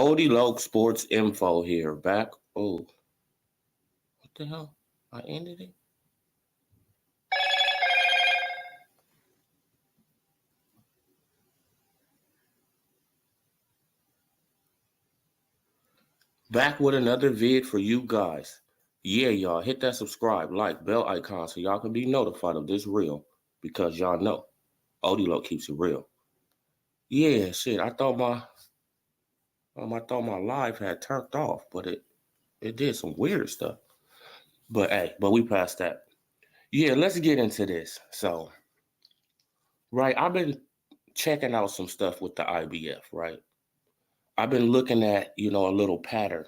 Odie Loke Sports Info here. Back. Oh, what the hell? I ended it. Back with another vid for you guys. Yeah, y'all hit that subscribe, like, bell icon so y'all can be notified of this reel because y'all know Odie Loke keeps it real. Yeah, shit. I thought my live had turned off, but it did some weird stuff. But we passed that. Yeah, let's get into this. So, right, I've been checking out some stuff with the IBF, right? I've been looking at, a little pattern,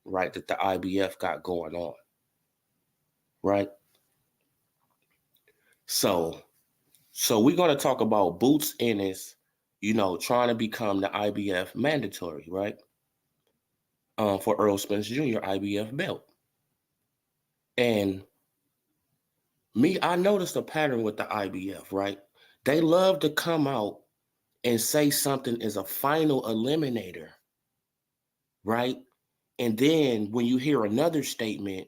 right, that the IBF got going on, right? So, we're going to talk about Boots Ennis, trying to become the IBF mandatory, right? For Earl Spence Jr. IBF belt. And I noticed a pattern with the IBF, right? They love to come out and say something is a final eliminator, right? And then when you hear another statement,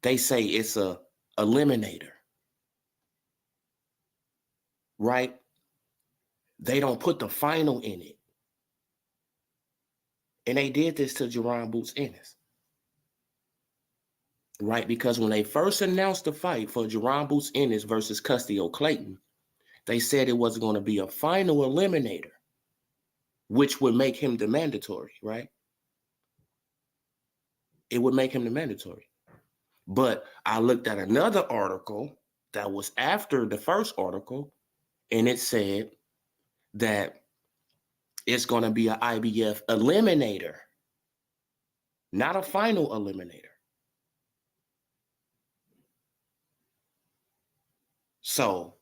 they say it's a eliminator, right? They don't put the final in it. And they did this to Jerron Boots Ennis, right? Because when they first announced the fight for Jerron Boots Ennis versus Custio Clayton, they said it wasn't going to be a final eliminator, which would make him the mandatory, right? It would make him the mandatory. But I looked at another article that was after the first article, and it said that it's going to be an IBF eliminator, not a final eliminator. So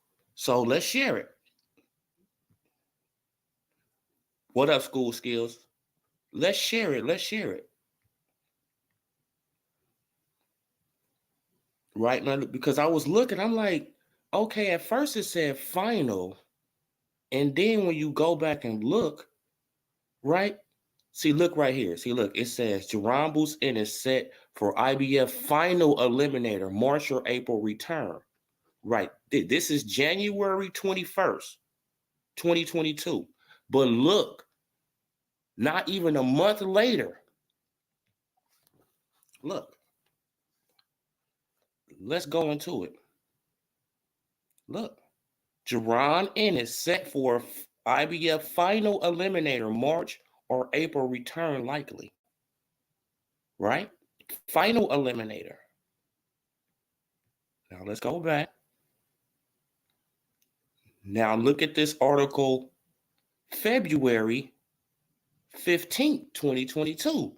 let's share it. What up, School Skills? Let's share it. Right now, because I was looking, I'm like, okay, at first it said final. And then when you go back and look, right? See, look right here. See, look, it says Jerron Boots Ennis set for IBF final eliminator, March or April return. Right. This is January 21st, 2022. But look, not even a month later. Look, let's go into it. Look, Jerron Ennis set for IBF final eliminator, March or April return likely. Right? Final eliminator. Now let's go back. Now look at this article, February 15th, 2022.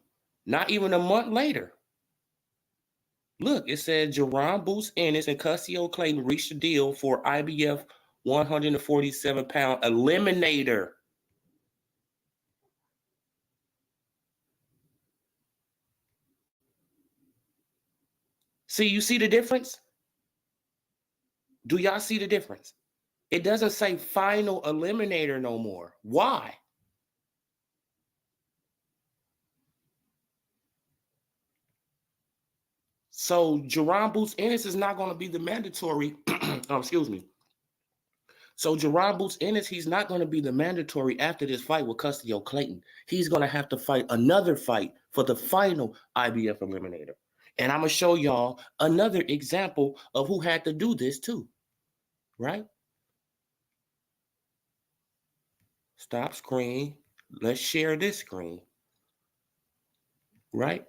Not even a month later. Look, it said Jerron Boots Ennis and Custio Clayton reached a deal for IBF 147-pound eliminator. See, you see the difference? Do y'all see the difference? It doesn't say final eliminator no more. Why? So Jerron Boots Ennis is not going to be the mandatory. Excuse me. So Jerron Boots Ennis, he's not going to be the mandatory after this fight with Custio Clayton. He's going to have to fight another fight for the final IBF eliminator. And I'm going to show y'all another example of who had to do this too. Right? Stop screen. Let's share this screen. Right?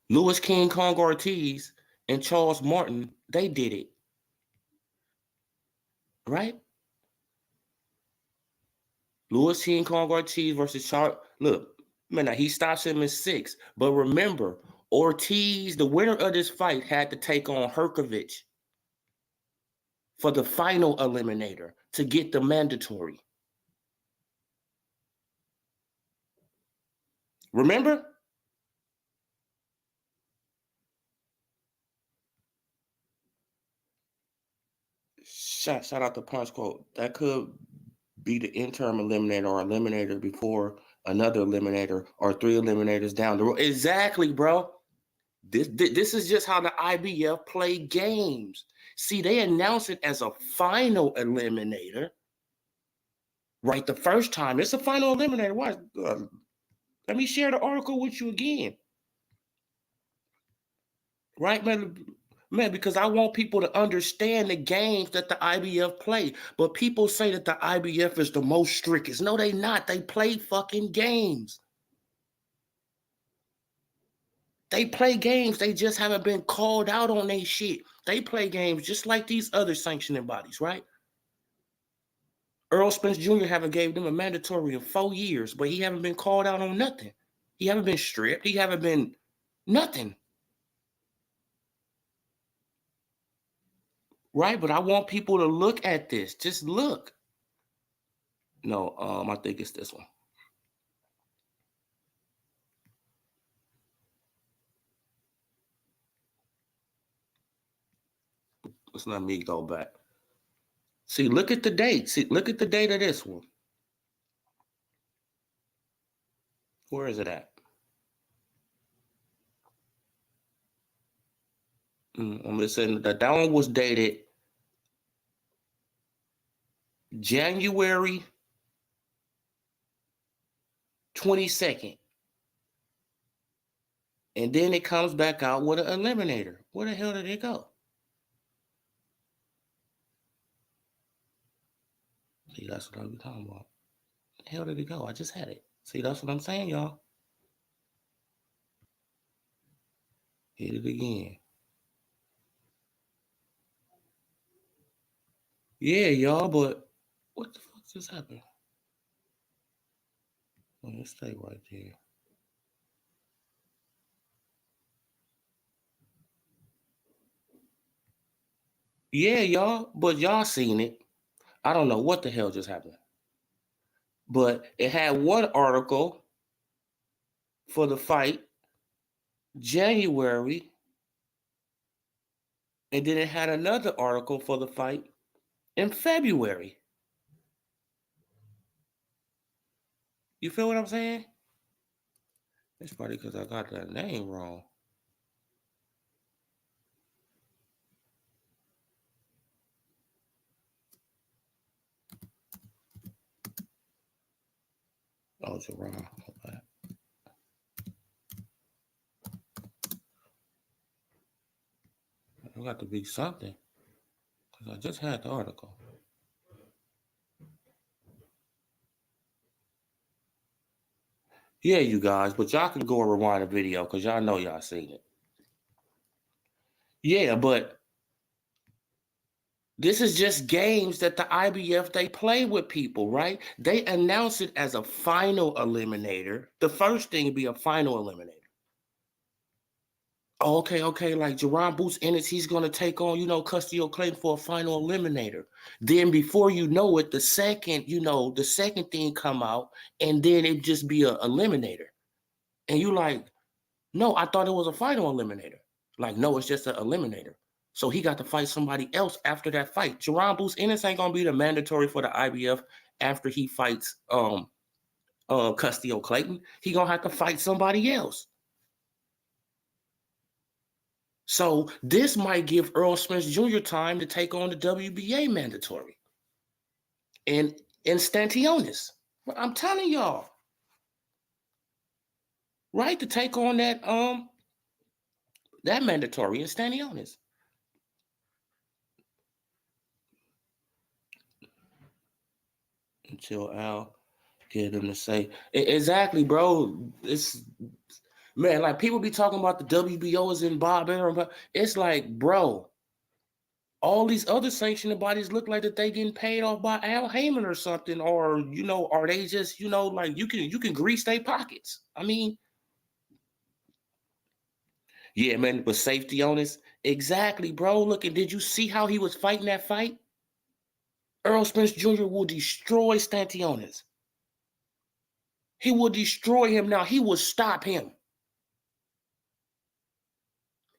Louis King Kong Ortiz and Charles Martin, they did it. Right? Louis King Kong Ortiz versus Charles. Look, man, now he stops him in 6. But remember, Ortiz, the winner of this fight, had to take on Herkovich for the final eliminator to get the mandatory. Remember? Shout out to Punch Quote. That could be the interim eliminator or eliminator before another eliminator, or 3 eliminators down the road. Exactly, bro. This is just how the IBF play games. See, they announce it as a final eliminator, right? The first time it's a final eliminator. Why? Let me share the article with you again, right, man? Man, because I want people to understand the games that the IBF play. But people say that the IBF is the most strictest. No, they not. They play fucking games. They play games. They just haven't been called out on their shit. They play games just like these other sanctioning bodies, right? Earl Spence Jr. haven't gave them a mandatory in 4 years, but he haven't been called out on nothing. He haven't been stripped. He haven't been nothing. Right? But I want people to look at this. Just look. No, I think it's this one. Let's let me go back. See, look at the date. See, look at the date of this one. Where is it at? I'm listening. That one was dated January 22nd. And then it comes back out with an eliminator. Where the hell did it go? See, that's what I'm talking about. Where the hell did it go? I just had it. See, that's what I'm saying, y'all. Hit it again. Yeah, y'all, but what the fuck just happened? Let's stay right there. Yeah, y'all, but y'all seen it. I don't know what the hell just happened. But it had one article for the fight January, and then it had another article for the fight in February. You feel what I'm saying? It's probably because I got that name wrong. Oh, it's wrong. Okay. It got to be something. Because I just had the article. Yeah, you guys, but y'all can go and rewind the video because y'all know y'all seen it. Yeah, but this is just games that the IBF, they play with people, right? They announce it as a final eliminator. The first thing would be a final eliminator. Okay, like Jerron Boots Ennis, he's going to take on, Custio Clayton for a final eliminator. Then before you know it, the second thing come out, and then it just be a eliminator. And you like, no, I thought it was a final eliminator. Like, no, it's just an eliminator. So he got to fight somebody else after that fight. Jerron Boots Ennis ain't going to be the mandatory for the IBF after he fights Custio Clayton. He going to have to fight somebody else. So this might give Earl Spence Jr. time to take on the WBA mandatory and Instantiones. I'm telling y'all, right, to take on that mandatory Instantiones. Until Al get him to say exactly, bro. It's man, like people be talking about the WBOs and Bob Arum, but it's like, bro. All these other sanctioning bodies look like that they getting paid off by Al Heyman or something, or are they just like you can grease their pockets? I mean, yeah, man, with safety on this, exactly, bro. Look, and did you see how he was fighting that fight? Earl Spence Jr. will destroy Stantiones. He will destroy him now. He will stop him.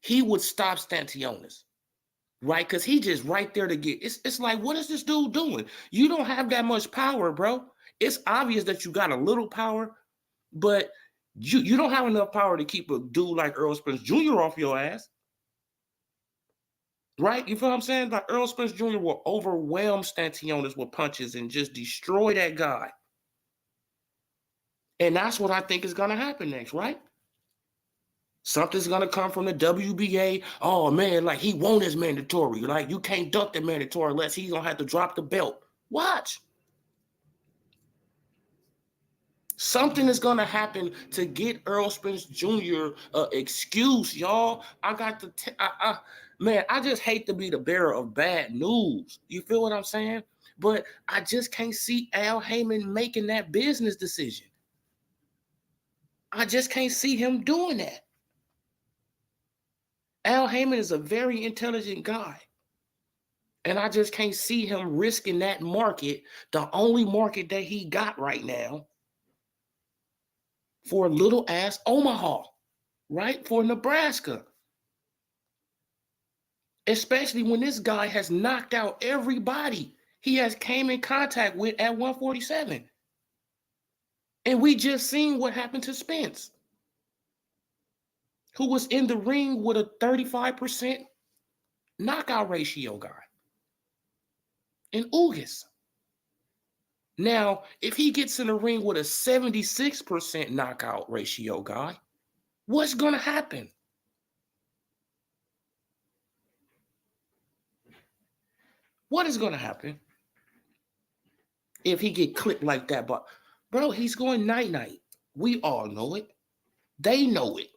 He would stop Stantiones. Right? Because he just right there to get it's like, what is this dude doing? You don't have that much power, bro. It's obvious that you got a little power, But you don't have enough power to keep a dude like Earl Spence Jr. off your ass. Right? You feel what I'm saying? Like Earl Spence Jr. will overwhelm Stantionis with punches and just destroy that guy. And that's what I think is going to happen next, right? Something's going to come from the WBA. Oh, man, like he won his mandatory. Like you can't duck the mandatory unless he's going to have to drop the belt. Watch. Something is going to happen to get Earl Spence Jr. Excuse, y'all. I got to, man, I just hate to be the bearer of bad news. You feel what I'm saying? But I just can't see Al Heyman making that business decision. I just can't see him doing that. Al Heyman is a very intelligent guy. And I just can't see him risking that market, the only market that he got right now, for little ass Omaha, right? For Nebraska. Especially when this guy has knocked out everybody he has came in contact with at 147. And we just seen what happened to Spence, who was in the ring with a 35% knockout ratio guy in Ugas. Now, if he gets in the ring with a 76% knockout ratio guy, what's going to happen? What is going to happen if he get clipped like that? But, bro, he's going night-night. We all know it. They know it.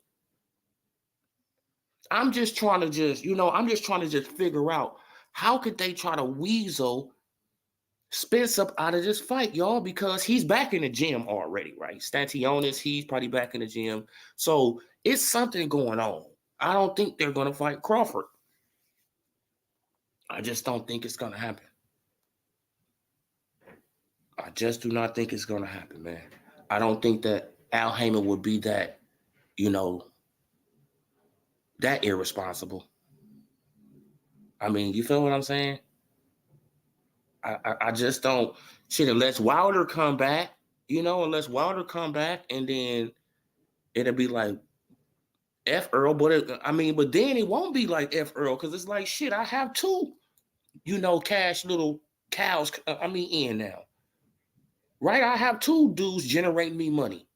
I'm just trying to figure out how could they try to weasel Spence up out of this fight, y'all, because he's back in the gym already, right? Stantionis, he's probably back in the gym. So it's something going on. I don't think they're going to fight Crawford. I just don't think it's going to happen. I just do not think it's going to happen, man. I don't think that Al Heyman would be that, that irresponsible. I mean, you feel what I'm saying? I just don't. Shit, unless Wilder come back, and then it'll be like F Earl, but then it won't be like F Earl because it's like shit. I have two, cash little cows. In now, right? I have two dudes generating me money,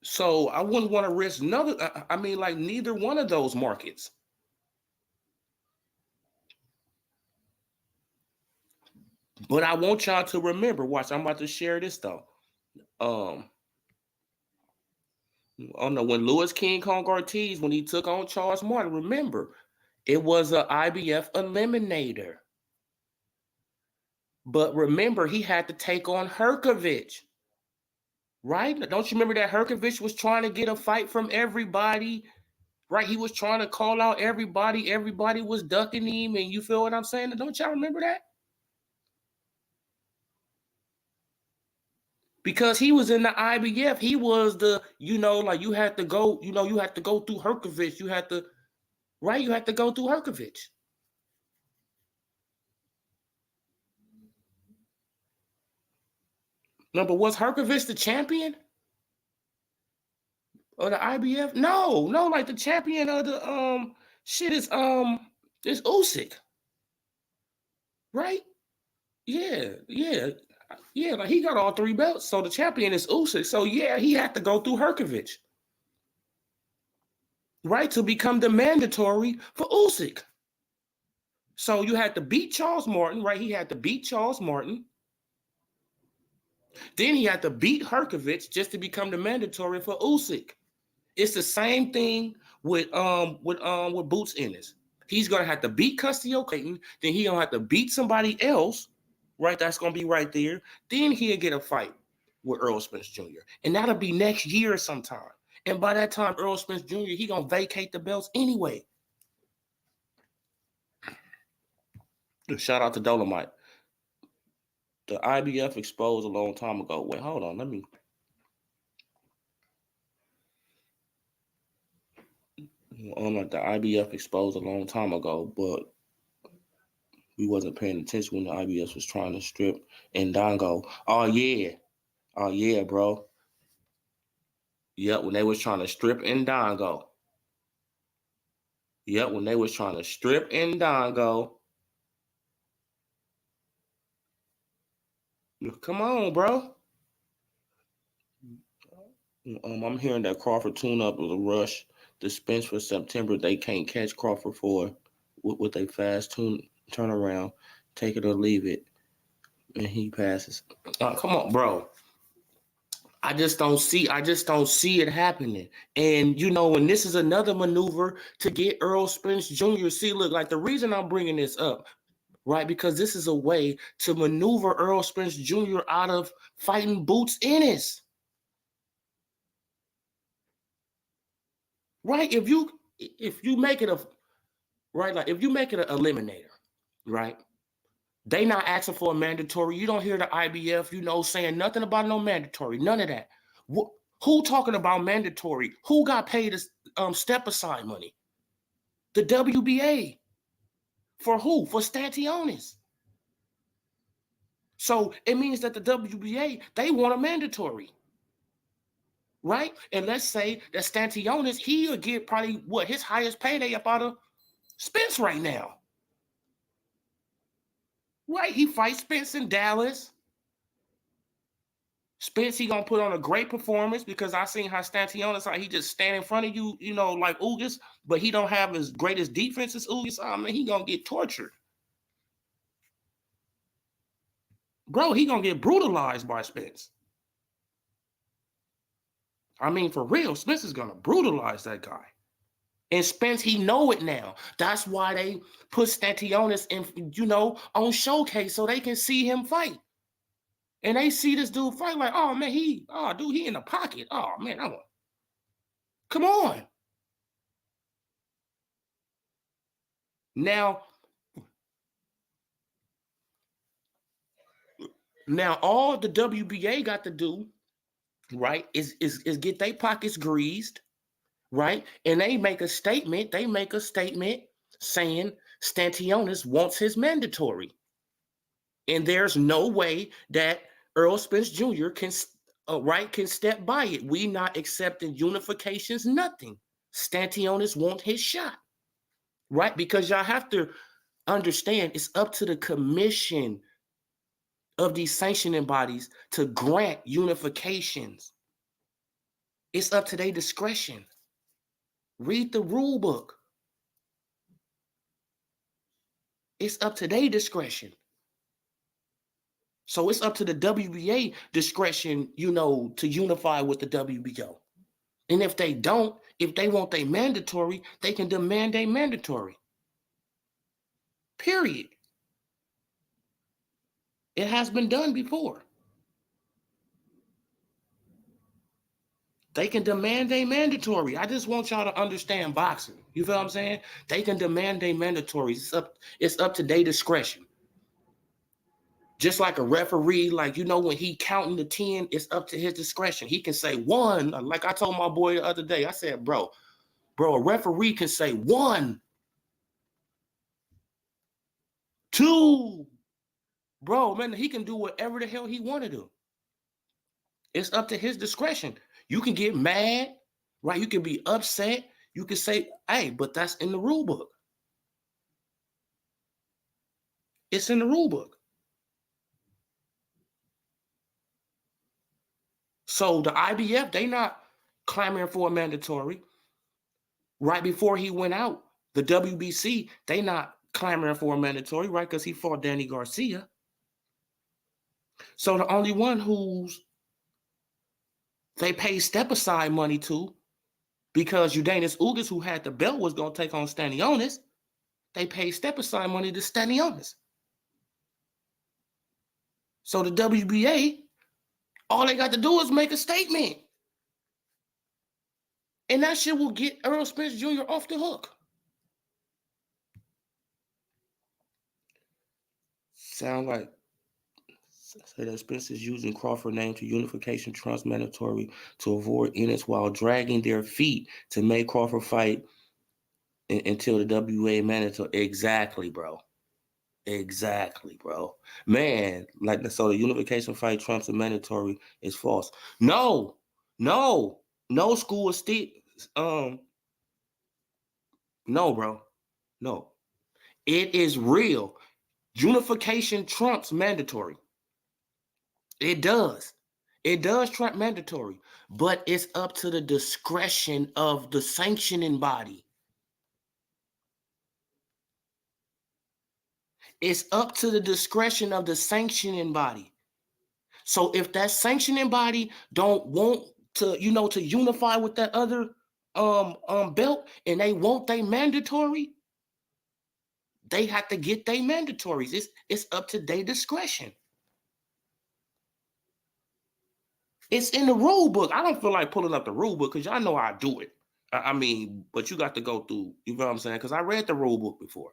so I wouldn't want to risk neither one of those markets. But I want y'all to remember. Watch, I'm about to share this though. Oh no, when Louis King Kong Ortiz, when he took on Charles Martin, remember, it was an IBF eliminator. But remember, he had to take on Herkovich. Right? Don't you remember that Herkovich was trying to get a fight from everybody? Right? He was trying to call out everybody. Everybody was ducking him. And you feel what I'm saying? Don't y'all remember that? Because he was in the IBF. He was the, you had to go, you had to go through Herkovich. You had to go through Herkovich. No, but was Herkovich the champion? Or the IBF? No, like the champion of the shit is Usyk. Right? Yeah. Like he got all three belts. So the champion is Usyk. So yeah, he had to go through Herkovich. Right? To become the mandatory for Usyk. So you had to beat Charles Martin, right? He had to beat Charles Martin. Then he had to beat Herkovich just to become the mandatory for Usyk. It's the same thing with Boots Ennis. He's gonna have to beat Custio Clayton, then he's gonna have to beat somebody else, right? That's gonna be right there. Then he'll get a fight with Earl Spence Jr. And that'll be next year sometime. And by that time, Earl Spence Jr., he gonna vacate the belts anyway. Shout out to Dolomite. The IBF exposed a long time ago. Wait, hold on. The IBF exposed a long time ago, but We wasn't paying attention when the IBF was trying to strip Ndongo. Oh yeah, bro. Yep, when they was trying to strip Ndongo. Yep, when they was trying to strip Ndongo. Come on, bro. I'm hearing that Crawford tune-up was a rush. The Spence for September, they can't catch Crawford for with a fast turnaround. Take it or leave it. And he passes. Come on, bro. I just don't see it happening. And and this is another maneuver to get Earl Spence Jr. See, look, like the reason I'm bringing this up, right? Because this is a way to maneuver Earl Spence Jr. out of fighting Boots Ennis. Right? If you make it a right, like if you make it an eliminator, right? They not asking for a mandatory. You don't hear the IBF, saying nothing about no mandatory. None of that. Who talking about mandatory? Who got paid step aside money? The WBA. For who? For Stantionis. So it means that the WBA, they want a mandatory. Right? And let's say that Stantionis, he'll get probably his highest payday up out of Spence right now. Right? He fights Spence in Dallas. Spence, he gonna put on a great performance because I seen how Stantionis, like he just stand in front of you, like Ugas, but he don't have as great as defense as Ugas. I mean, he gonna get tortured. Bro, he gonna get brutalized by Spence. I mean, for real, Spence is gonna brutalize that guy. And Spence, he know it now. That's why they put Stantionis in, on showcase so they can see him fight. And they see this dude fight like, oh man, he in the pocket. Oh man, come on. Now all the WBA got to do, right, is get their pockets greased, right? And they make a statement. Saying Stantionis wants his mandatory. And there's no way that Earl Spence Jr. can step by it. We not accepting unifications, nothing. Stantionis wants his shot, right? Because y'all have to understand it's up to the commission of these sanctioning bodies to grant unifications. It's up to their discretion. Read the rule book. It's up to their discretion. So it's up to the WBA discretion, to unify with the WBO. And if they don't, if they want their mandatory, they can demand a mandatory. Period. It has been done before. They can demand a mandatory. I just want y'all to understand boxing. You feel what I'm saying? They can demand a mandatory. It's up to their discretion. Just like a referee, like, when he counting the 10, it's up to his discretion. He can say 1. Like I told my boy the other day, I said, bro, a referee can say 1, 2. Bro, man, he can do whatever the hell he want to do. It's up to his discretion. You can get mad, right? You can be upset. You can say, hey, but that's in the rule book. It's in the rule book. So the IBF, they not clamoring for a mandatory. Right before he went out, the WBC, they not clamoring for a mandatory, right? Because he fought Danny Garcia. So the only one who's they pay step-aside money to, because Udanis Ugas, who had the belt, was going to take on Stantionis, they pay step-aside money to Stantionis. So the WBA, all they got to do is make a statement. And that shit will get Earl Spence Jr. off the hook. Sound like say that Spence is using Crawford name to unification trust mandatory to avoid Ennis while dragging their feet to make Crawford fight until the WA mandatory. Exactly, bro. Exactly, bro. Man, like so the unification fight trumps a mandatory is false. No, no, no school is still no, bro. No. It is real. Unification trumps mandatory. It does. It does trump mandatory, but it's up to the discretion of the sanctioning body. It's up to the discretion of the sanctioning body. So if that sanctioning body don't want to, to unify with that other belt and they want they mandatory, they have to get their mandatories. It's up to their discretion. It's in the rule book. I don't feel like pulling up the rule book because y'all know how I do it. I mean, but you got to go through, you know what I'm saying? Because I read the rule book before.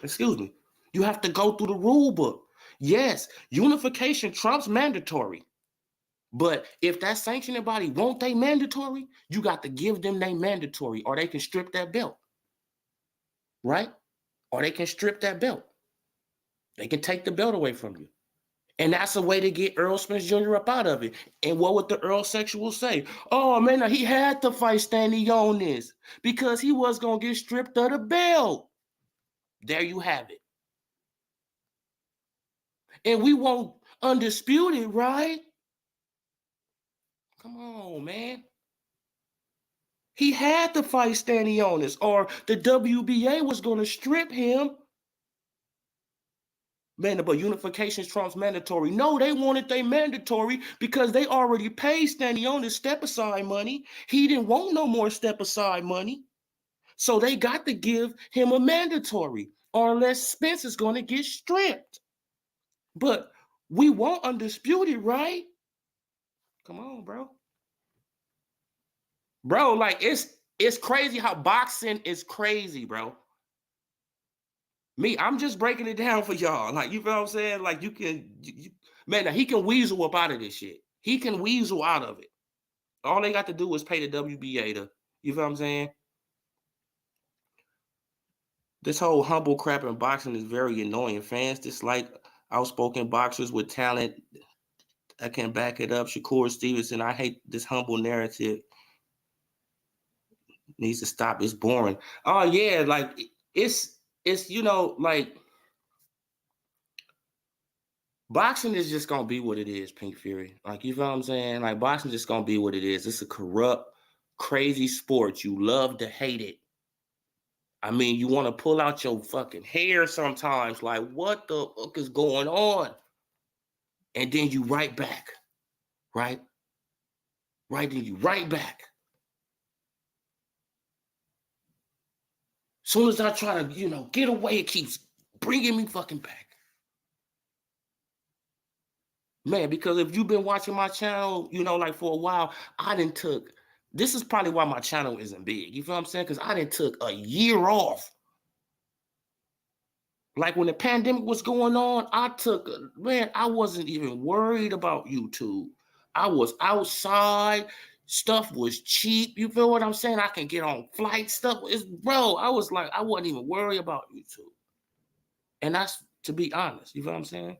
Excuse me. You have to go through the rule book. Yes, unification trumps mandatory. But if that sanctioning body won't they mandatory, you got to give them they mandatory or they can strip that belt. Right? Or they can strip that belt. They can take the belt away from you. And that's a way to get Earl Spence Jr. up out of it. And what would the Earl sexual say? Oh, man, he had to fight Stanley on this because he was going to get stripped of the belt. There you have it. And we won't undisputed, right? Come on, man. He had to fight Stanley on this or the WBA was going to strip him. Man, but unification trumps mandatory. No, they wanted they mandatory because they already paid Stanionis step aside money. He didn't want no more step aside money. So they got to give him a mandatory or unless Spence is going to get stripped. But we won't undisputed, right? Come on, bro. Bro, like it's crazy how boxing is crazy, bro. Me, I'm just breaking it down for y'all. Like, you feel what I'm saying? Like, man, he can weasel up out of this shit. He can weasel out of it. All they got to do is pay the WBA to, you feel what I'm saying? This whole humble crap in boxing is very annoying. Fans dislike outspoken boxers with talent. I can back it up. Shakur Stevenson, I hate this humble narrative. Needs to stop. It's boring. Oh, yeah, like, it's like, boxing is just gonna be what it is, Pink Fury. Like, you feel what I'm saying? Like, boxing just gonna be what it is. It's a corrupt, crazy sport. You love to hate it. I mean, you want to pull out your fucking hair sometimes. Like, what the fuck is going on? And then you right back, right? Right, then you right back. Soon as I try to, get away, it keeps bringing me fucking back. Man, because if you've been watching my channel, like for a while, this is probably why my channel isn't big. You feel what I'm saying? Because I done took a year off. Like when the pandemic was going on, I wasn't even worried about YouTube. I was outside. Stuff was cheap. You feel what I'm saying? I can get on flight stuff. I was like, I wasn't even worried about YouTube. And that's to be honest. You feel what I'm saying?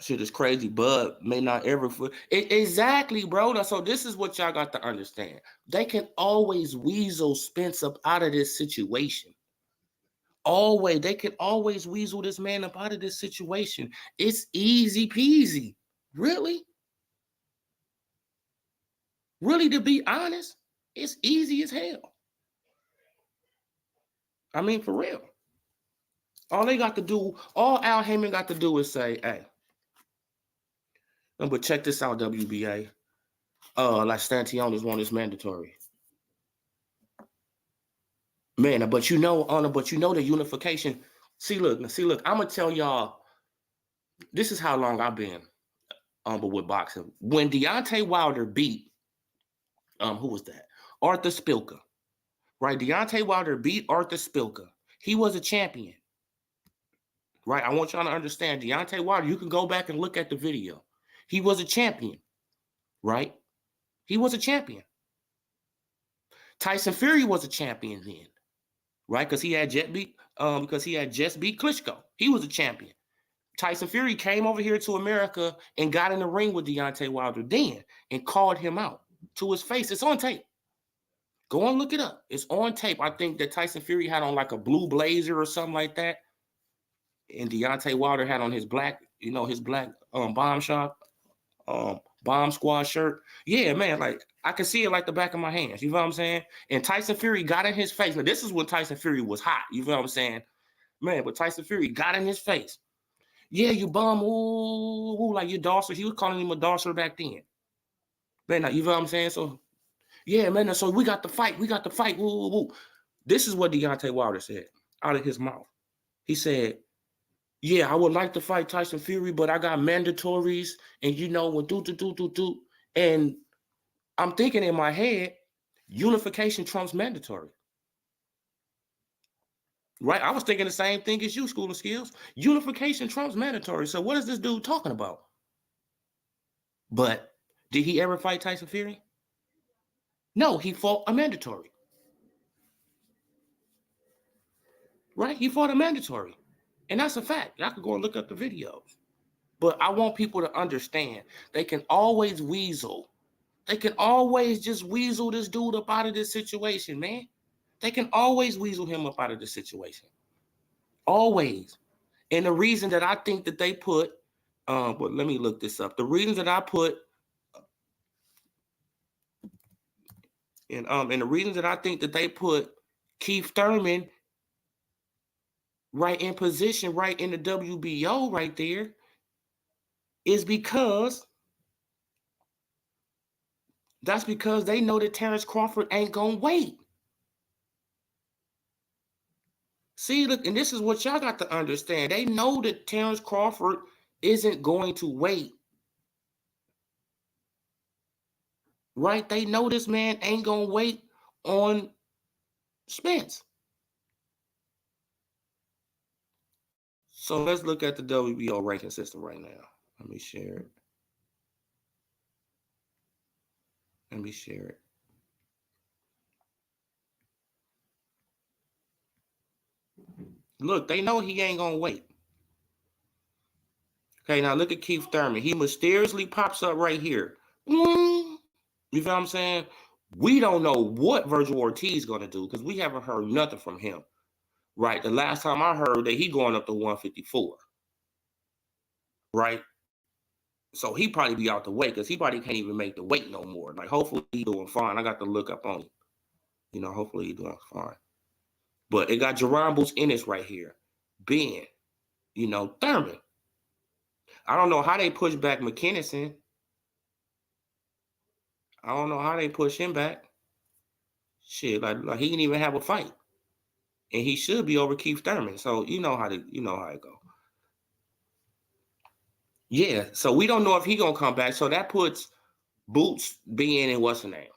Shit is crazy. Bud may not ever exactly, bro. So this is what y'all got to understand. They can always weasel Spence up out of this situation. They can always weasel this man up out of this situation. It's easy peasy. Really? Really, to be honest, it's easy as hell. I mean, for real. All Al Heyman got to do is say, hey, but check this out, WBA. Like Stantionis want is mandatory. Man, but the unification. See, look, I'm gonna tell y'all, this is how long I've been with boxing. When Deontay Wilder beat, who was that? Arthur Spilka. Right? Deontay Wilder beat Arthur Spilka. He was a champion. Right? I want y'all to understand, Deontay Wilder, you can go back and look at the video. He was a champion. Right? He was a champion. Tyson Fury was a champion then, right? Because he had just beat Klitschko. He was a champion. Tyson Fury came over here to America and got in the ring with Deontay Wilder then and called him out to his face. It's on tape. Go and look it up. It's on tape. I think that Tyson Fury had on like a blue blazer or something like that. And Deontay Wilder had on his black, bomb shop, bomb squad shirt. Yeah, man, like I can see it like the back of my hands. You know what I'm saying? And Tyson Fury got in his face. Now, this is when Tyson Fury was hot. You know what I'm saying? Man, but Tyson Fury got in his face. Yeah, you bum, ooh, like you dosser. He was calling him a dosser back then. Man, you know what I'm saying? So, yeah, man, so we got the fight. Woo, woo, woo. This is what Deontay Wilder said out of his mouth. He said, yeah, I would like to fight Tyson Fury, but I got mandatories and, do. And I'm thinking in my head, unification trumps mandatory. Right? I was thinking the same thing as you, School of Skills. Unification trumps mandatory. So what is this dude talking about? But did he ever fight Tyson Fury? No, he fought a mandatory. Right? He fought a mandatory. And that's a fact. I could go and look up the videos. But I want people to understand they can always weasel. They can always just weasel this dude up out of this situation, man. They can always weasel him up out of this situation. Always. And the reason that I think that they put, but let me look this up. The reason that I put, and the reason that I think that they put Keith Thurman right in position, right in the WBO right there, is because they know that Terrence Crawford ain't gonna wait. See, look, and this is what y'all got to understand. They know that Terrence Crawford isn't going to wait. Right? They know this man ain't gonna wait on Spence. So let's look at the WBO ranking system right now. Let me share it. Look, they know he ain't gonna wait. Okay, now look at Keith Thurman. He mysteriously pops up right here. You feel what I'm saying? We don't know what Virgil Ortiz is gonna do because we haven't heard nothing from him. Right? The last time I heard that he going up to 154. Right? So he probably be out the way because he probably can't even make the weight no more. Like, hopefully he's doing fine. I got to look up on him. Hopefully he's doing fine. But it got Jerome Boots Ennis right here. Ben, Thurman. I don't know how they push back McKinnison. I don't know how they push him back. Shit, like he didn't even have a fight. And he should be over Keith Thurman. So you know how it go. Yeah, so we don't know if he gonna come back. So that puts Boots being in what's the name?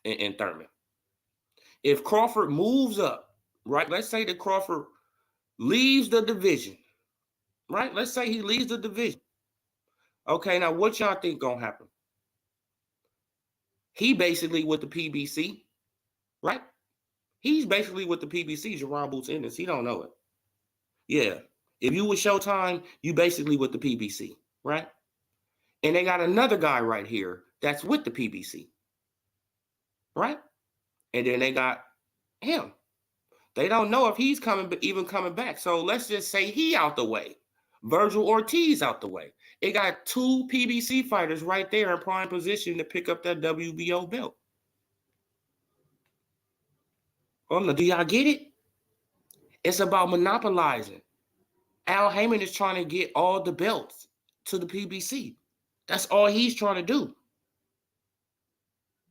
In Thurman. If Crawford moves up, right? Let's say that Crawford leaves the division. Right? Let's say he leaves the division. Okay, now what y'all think gonna happen? He basically with the PBC, right? He's basically with the PBC, Jerome Boots Ennis. He don't know it. Yeah. If you with Showtime, you basically with the PBC, right? And they got another guy right here that's with the PBC, right? And then they got him. They don't know if he's even coming back. So let's just say he out the way. Virgil Ortiz out the way. It got two PBC fighters right there in prime position to pick up that WBO belt. Do y'all get it? It's about monopolizing. Al Heyman is trying to get all the belts to the PBC. That's all he's trying to do.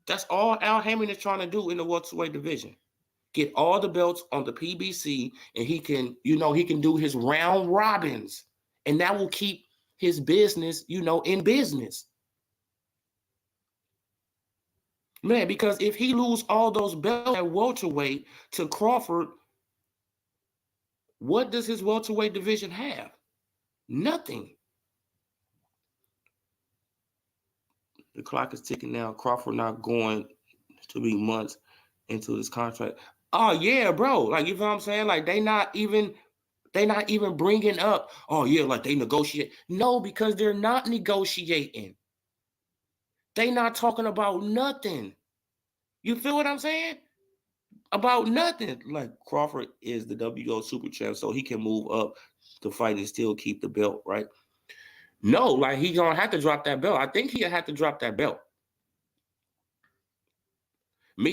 That's all Al Heyman is trying to do in the welterweight division. Get all the belts on the PBC, and he can do his round robins, and that will keep his business, in business. Man, because if he lose all those belts at welterweight to Crawford, what does his welterweight division have? Nothing. The clock is ticking now. Crawford not going to be months into this contract. Oh yeah, bro. Like, you know what I'm saying? Like, they not even bringing up, oh yeah, like they negotiate. No, because they're not negotiating. They not talking about nothing. You feel what I'm saying? About nothing. Like, Crawford is the WBO super champ, so he can move up to fight and still keep the belt, right? No, like, he's gonna have to drop that belt. I think he'll have to drop that belt.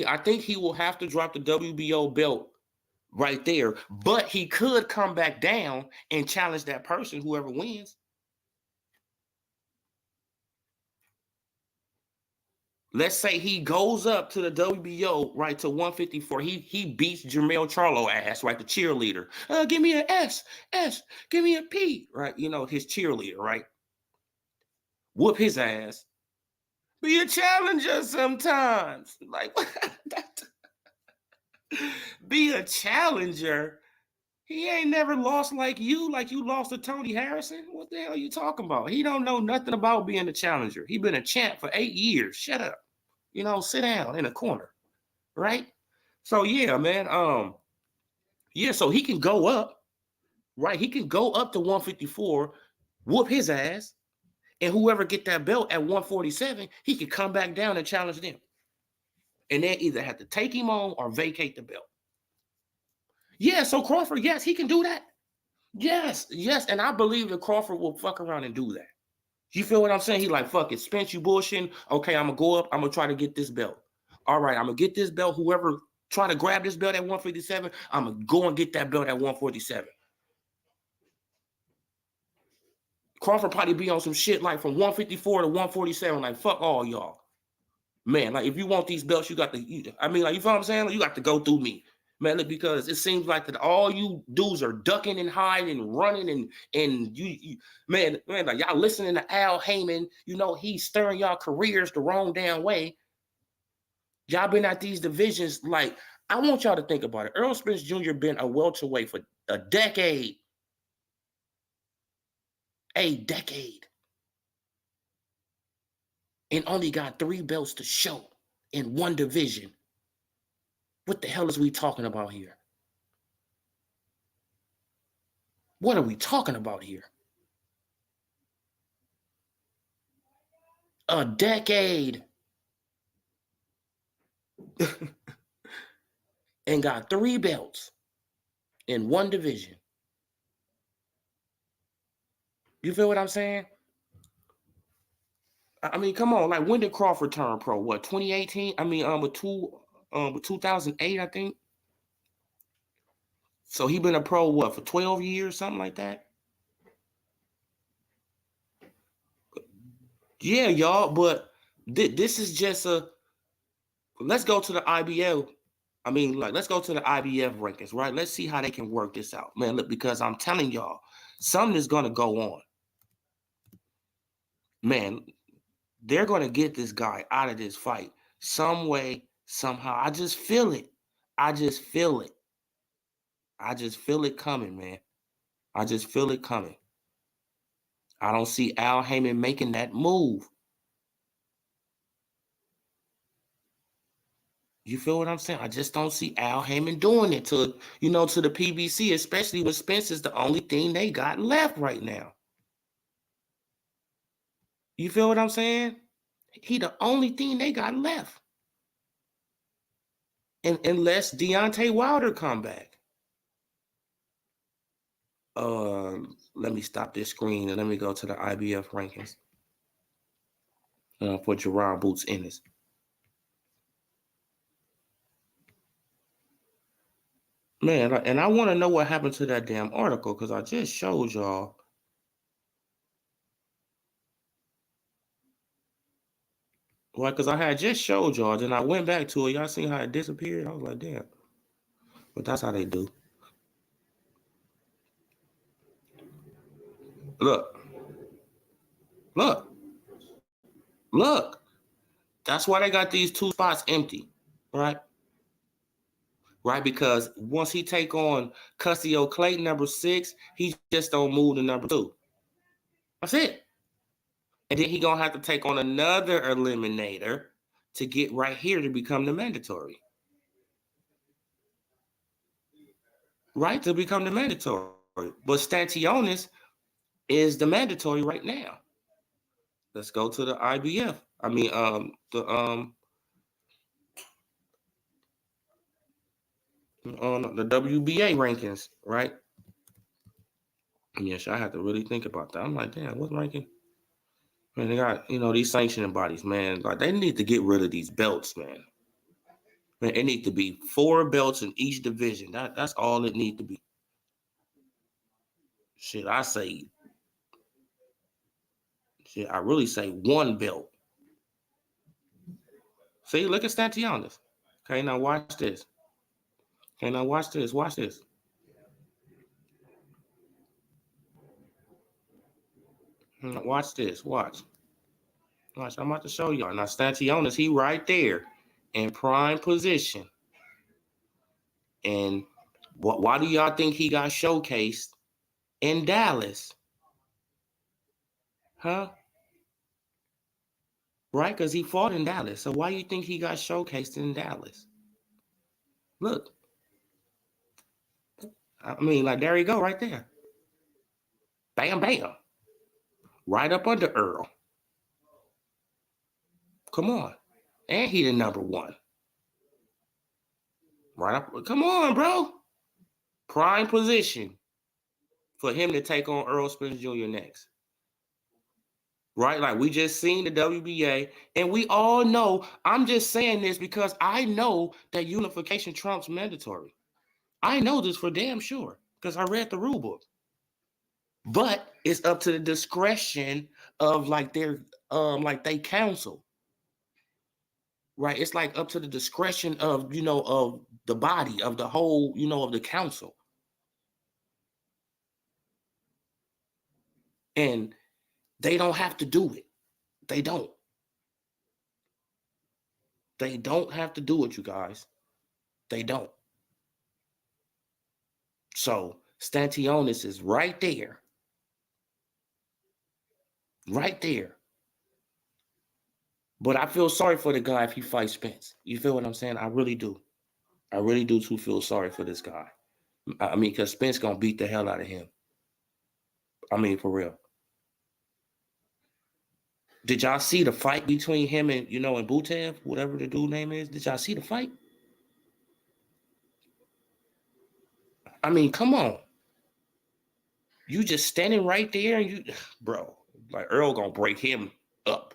I think he will have to drop the WBO belt right there, but he could come back down and challenge that person, whoever wins. Let's say he goes up to the WBO, right, to 154. He beats Jermell Charlo ass, right, the cheerleader. Give me an S, give me a P, right? You know, his cheerleader, right? Whoop his ass. Be a challenger sometimes. Like, be a challenger? He ain't never lost like you lost to Tony Harrison. What the hell are you talking about? He don't know nothing about being a challenger. He been a champ for 8 years. Shut up. You know, sit down in a corner, right? So yeah, man. Yeah, so he can go up, right? He can go up to 154, whoop his ass, and whoever get that belt at 147, he can come back down and challenge them. And they either have to take him on or vacate the belt. Yeah, so Crawford, yes, he can do that. Yes, and I believe that Crawford will fuck around and do that. You feel what I'm saying? He like, fuck it, Spence, you bullshitting. Okay, I'm gonna go up. I'm gonna try to get this belt. All right, I'm gonna get this belt. Whoever try to grab this belt at 157, I'm gonna go and get that belt at 147. Crawford probably be on some shit like from 154 to 147. Like, fuck all y'all, man. Like, if you want these belts, you got to. I mean, like, you feel what I'm saying? Like, you got to go through me, man. Look, because it seems like that all you dudes are ducking and hiding and running and you man, like, y'all listening to Al Heyman. You know, he's stirring y'all careers the wrong damn way. Y'all been at these divisions. Like, I want y'all to think about it. Errol Spence Jr. been a welterweight for a decade. A decade. And only got 3 belts to show in one division. What the hell is we talking about here? What are we talking about here? A decade. And got 3 belts in one division. You feel what I'm saying? I mean, come on. Like, when did Crawford turn pro? What, 2018? I mean, with 2008, I think. So he been a pro, what, for 12 years, something like that? Yeah, y'all, but this is just let's go to the IBF. I mean, like, let's go to the IBF rankings, right? Let's see how they can work this out. Man, look, because I'm telling y'all, something is going to go on. Man, they're going to get this guy out of this fight some way, somehow. I just feel it. I just feel it. I just feel it coming, man. I just feel it coming. I don't see Al Heyman making that move. You feel what I'm saying? I just don't see Al Heyman doing it to the PBC, especially when Spence is the only thing they got left right now. You feel what I'm saying? He the only thing they got left. And unless Deontay Wilder come back. Let me stop this screen and let me go to the IBF rankings for Jerron Boots Ennis. Man, and I want to know what happened to that damn article because I just showed y'all. Well, because I had just showed y'all, then I went back to it. Y'all seen how it disappeared? I was like, damn. But that's how they do. Look. That's why they got these 2 spots empty, right? Right, because once he take on Cussio Clayton, number 6, he just don't move to number 2. That's it. And then he gonna have to take on another eliminator to get right here to become the mandatory. right, to become the mandatory. But Stantionis is the mandatory right now. Let's go to the IBF. I mean, the WBA rankings, right? Yes, I had to really think about that. I'm like, damn, what ranking? Man, they got, these sanctioning bodies, man. Like, they need to get rid of these belts, man. Man, it need to be 4 belts in each division. That's all it need to be. I really say 1 belt. See, look at Stantionis. Okay, now watch this. Okay, now watch this. Watch this. Watch this. Watch. Watch. I'm about to show y'all. Now, Stantionis, he right there in prime position. And why do y'all think he got showcased in Dallas? Huh? Right? Because he fought in Dallas. So why do you think he got showcased in Dallas? Look. I mean, like, there you go right there. Bam, bam. Right up under Earl. Come on. And he the number 1. Right up. Come on, bro. Prime position for him to take on Earl Spence Jr. next. Right? Like, we just seen the WBA, and we all know, I'm just saying this because I know that unification trumps mandatory. I know this for damn sure because I read the rule book. But it's up to the discretion of they counsel. Right? It's like up to the discretion of, of the body, of the whole, of the council. And they don't have to do it. They don't. They don't have to do it, you guys. They don't. So Stantionis is right there. Right there. But I feel sorry for the guy if he fights Spence. You feel what I'm saying? I really do. I really do too feel sorry for this guy. I mean, because Spence going to beat the hell out of him. I mean, for real. Did y'all see the fight between him and, and Butev, whatever the dude name is? Did y'all see the fight? I mean, come on. You just standing right there and bro, like Earl gonna break him up.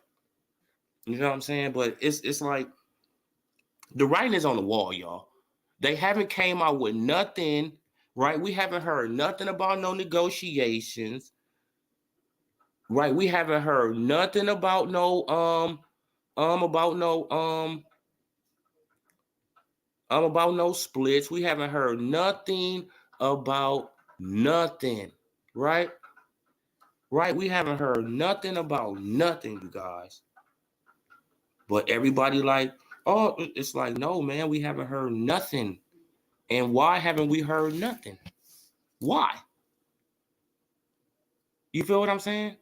You know what I'm saying? But it's like the writing is on the wall, y'all. They haven't came out with nothing, right? We haven't heard nothing about no negotiations, right? We haven't heard nothing about about no splits. We haven't heard nothing about nothing, right? Right? We haven't heard nothing about nothing, you guys. But everybody like, oh, it's like, no, man, we haven't heard nothing. And why haven't we heard nothing? Why? You feel what I'm saying?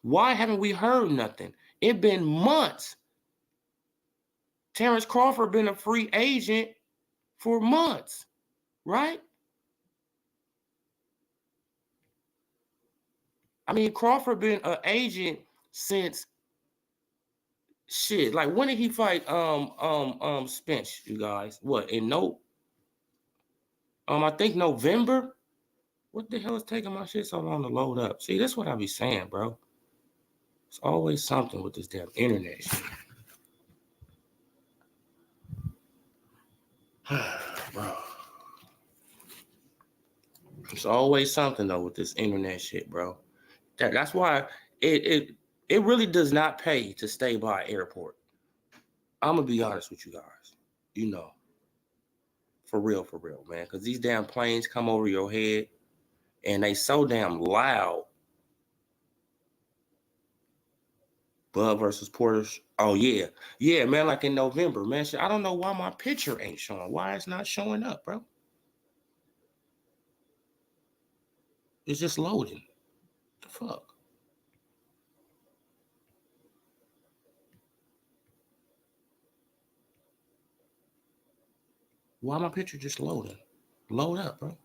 Why haven't we heard nothing? It's been months. Terrence Crawford been a free agent for months, right? I mean, Crawford been an agent since shit. Like, when did he fight Spence, you guys? What, in I think November? What the hell is taking my shit so long to load up? See, that's what I be saying, bro. It's always something with this damn internet shit. Bro. It's always something though with this internet shit, bro. That's why it really does not pay to stay by an airport. I'm gonna be honest with you guys. For real, man. Because these damn planes come over your head and they so damn loud. Bud versus Porter. Oh yeah, man. Like in November, man. I don't know why my picture ain't showing. Why it's not showing up, bro? It's just loading. What the fuck? Why my picture just loading? Load up, bro.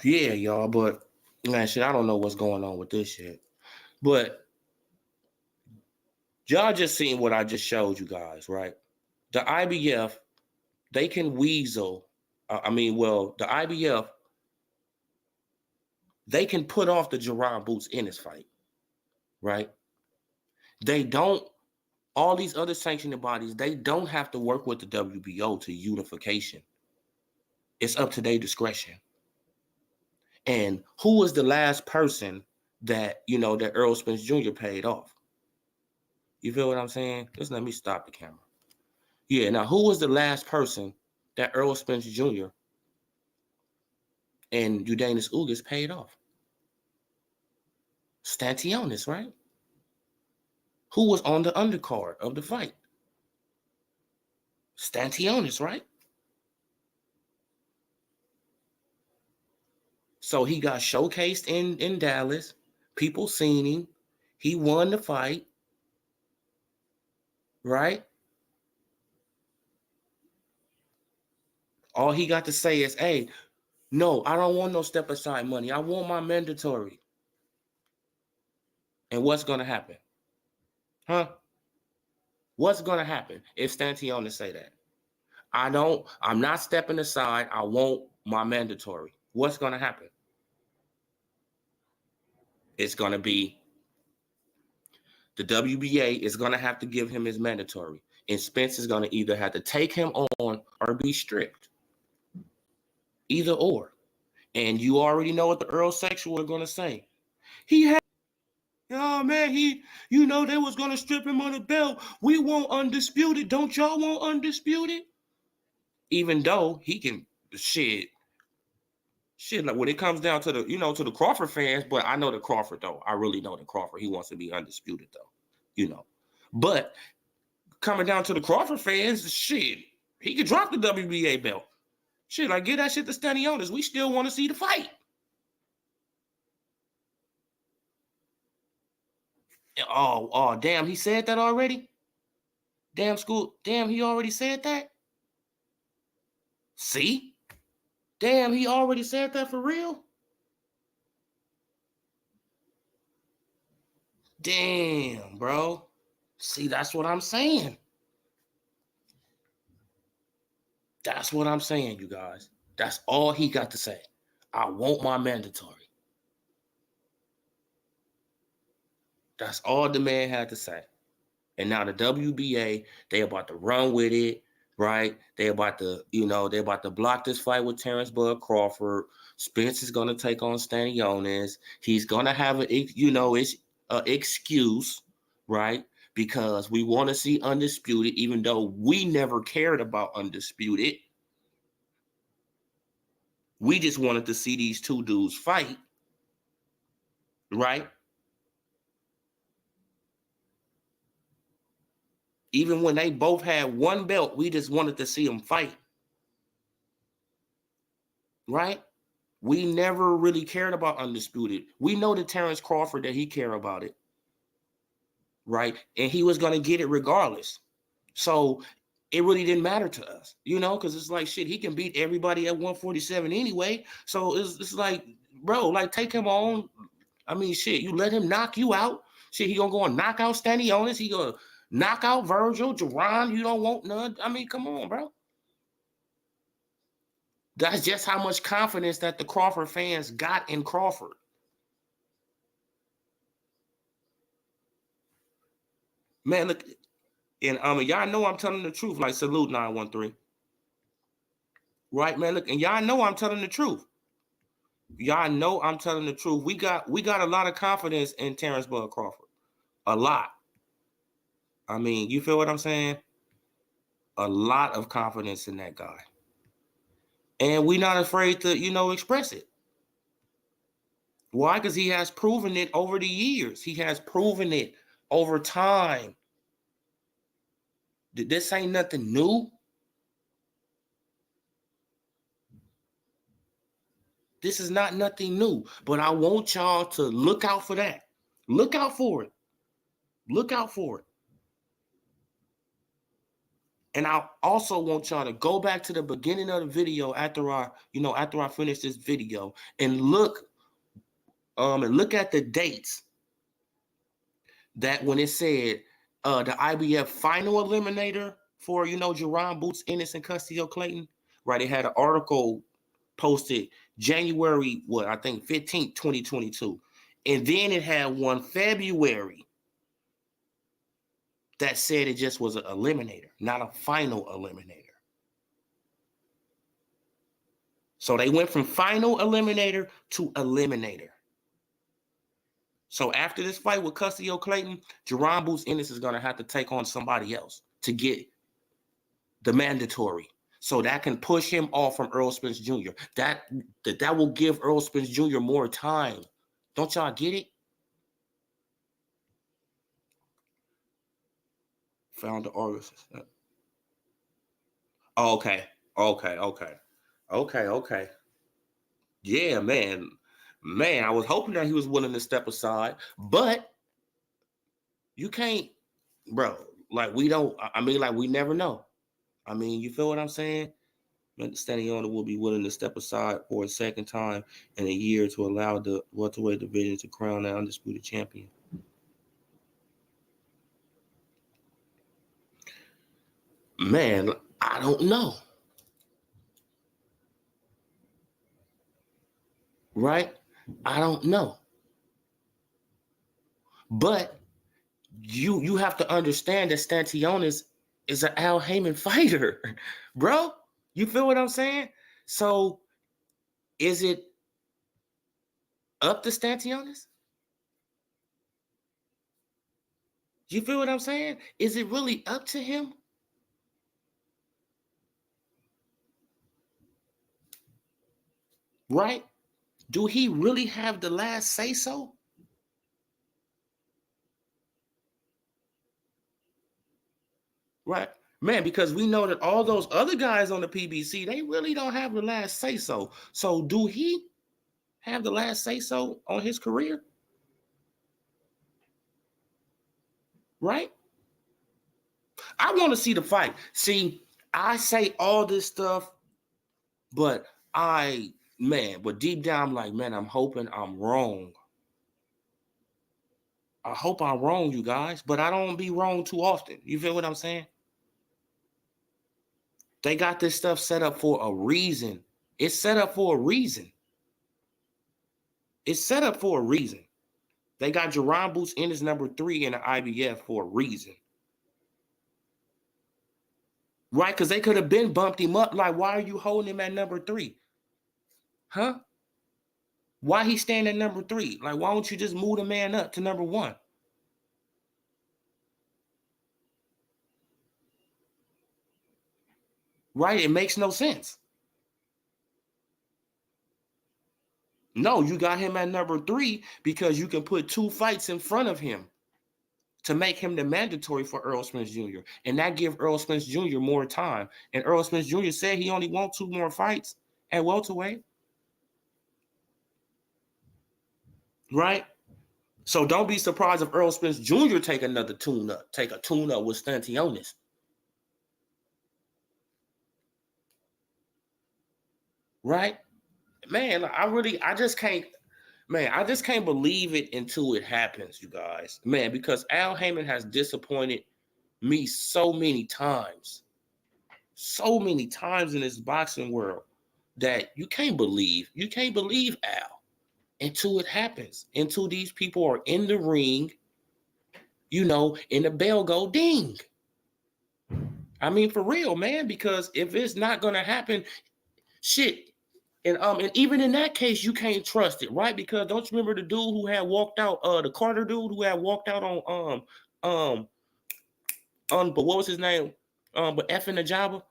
Yeah, y'all, but man, shit, I don't know what's going on with this shit. But y'all just seen what I just showed you guys, right? The IBF, they can weasel. The IBF, they can put off the Jerron Boots Ennis fight, right? They don't, all these other sanctioning bodies, they don't have to work with the WBO to unification. It's up to their discretion. And who was the last person that, that Earl Spence Jr. paid off? You feel what I'm saying? Just let me stop the camera. Yeah, now who was the last person that Earl Spence Jr. and Udanis Ugas paid off? Stantionis, right? Who was on the undercard of the fight? Stantionis, right? So he got showcased in Dallas. People seen him. He won the fight, right? All he got to say is, hey, no, I don't want no step aside money. I want my mandatory. And what's going to happen? Huh? What's going to happen if Stantionis say that? I'm not stepping aside. I want my mandatory. What's going to happen? It's going to be the WBA is going to have to give him his mandatory. And Spence is going to either have to take him on or be stripped. Either or. And you already know what the Earl Sexual are going to say. Oh, man, they was going to strip him on the belt. We want undisputed. Don't y'all want undisputed? Even though he can, shit, like when it comes down to to the Crawford fans, but I know the Crawford, though. I really know the Crawford. He wants to be undisputed, though, But coming down to the Crawford fans, shit, he could drop the WBA belt. Shit, like, get that shit to Stanionis. We still want to see the fight. Oh, damn, he said that already? Damn, he already said that? See? Damn, he already said that for real? Damn, bro. See, that's what I'm saying. That's what I'm saying, you guys. That's all he got to say. I want my mandatory. That's all the man had to say. And now the WBA, they about to run with it, right? They about to, they about to block this fight with Terrence Bud Crawford. Spence is going to take on Stanionis. He's going to have it's an excuse, right? Because we want to see Undisputed, even though we never cared about Undisputed. We just wanted to see these two dudes fight, right? Even when they both had one belt, we just wanted to see them fight, right? We never really cared about Undisputed. We know the Terrence Crawford that he cared about it, right? And he was going to get it regardless. So it really didn't matter to us, because it's like, shit, he can beat everybody at 147 anyway. So it's like, bro, like, take him on. I mean, shit, you let him knock you out. Shit, he going to go and knock out Stanionis. He going to knock out Virgil, Jerron. You don't want none. I mean, come on, bro. That's just how much confidence that the Crawford fans got in Crawford. Man, look, and y'all know I'm telling the truth. Like, salute 913. Right, man. Look, and y'all know I'm telling the truth. Y'all know I'm telling the truth. We got a lot of confidence in Terrence Bud Crawford. A lot. I mean, you feel what I'm saying? A lot of confidence in that guy. And we're not afraid to, express it. Why? Because he has proven it over the years. He has proven it over time. This ain't nothing new. This is not nothing new. But I want y'all to look out for that. Look out for it. Look out for it. And I also want y'all to go back to the beginning of the video after I finish this video and look at the dates that when it said the IBF final eliminator for Jerron Boots, Ennis, and Custio Clayton, right? It had an article posted January, I think 15th, 2022. And then it had one February that said it just was an eliminator, not a final eliminator. So they went from final eliminator to eliminator. So after this fight with Custio Clayton, Jerron Boots Ennis is going to have to take on somebody else to get the mandatory. So that can push him off from Errol Spence Jr. That will give Errol Spence Jr. more time. Don't y'all get it? Found the August. Oh, okay. Yeah, man. Man, I was hoping that he was willing to step aside, but you can't, bro. Like, we never know. I mean, you feel what I'm saying? Staniona will be willing to step aside for a second time in a year to allow the welterweight division to crown the undisputed champion. Man, I don't know. Right? I don't know. But you have to understand that Stanionis is an Al Heyman fighter, bro. You feel what I'm saying? So is it up to Stanionis? You feel what I'm saying? Is it really up to him? Right? Do he really have the last say so? Right? Man, because we know that all those other guys on the PBC, they really don't have the last say so. So do he have the last say so on his career? Right? I want to see the fight. See, I say all this stuff, but deep down I'm like, man, I'm hoping I'm wrong. I hope I'm wrong, you guys, but I don't be wrong too often. You feel what I'm saying? They got this stuff set up for a reason. It's set up for a reason. It's set up for a reason. They got Jerron Boots in his number 3 in the IBF for a reason. Right? Because they could have been bumped him up. Like, why are you holding him at number 3? Huh? Why he stand at number 3? Like, why don't you just move the man up to number 1? Right? It makes no sense. No, you got him at number 3 because you can put 2 fights in front of him to make him the mandatory for Errol Spence Jr. And that give Errol Spence Jr. more time. And Errol Spence Jr. said he only wants 2 more fights at welterweight. Right? So don't be surprised if Errol Spence Jr. take another tune-up, take a tune-up with Stanionis. Right? Man, I just can't believe it until it happens, you guys. Man, because Al Heyman has disappointed me so many times in this boxing world that you can't believe Al until it happens, until these people are in the ring, and the bell go ding. I mean, for real, man, because if it's not going to happen, shit. And even in that case, you can't trust it, right? Because don't you remember the dude who had walked out, the Carter dude who had walked out on but what was his name? But effing the jobber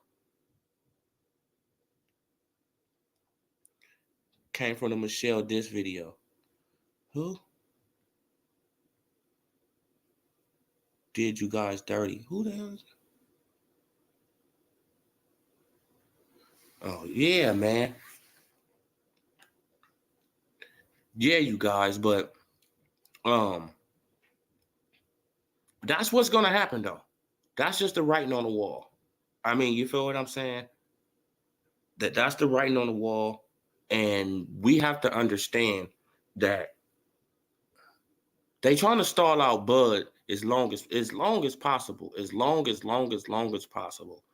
came from the Michelle Diss video. Who did you guys dirty? Who the hell is that? Oh yeah, man. Yeah, you guys, but that's what's gonna happen though. That's just the writing on the wall. I mean, you feel what I'm saying? That's the writing on the wall. And we have to understand that they trying to stall out Bud as long as possible. As long as possible.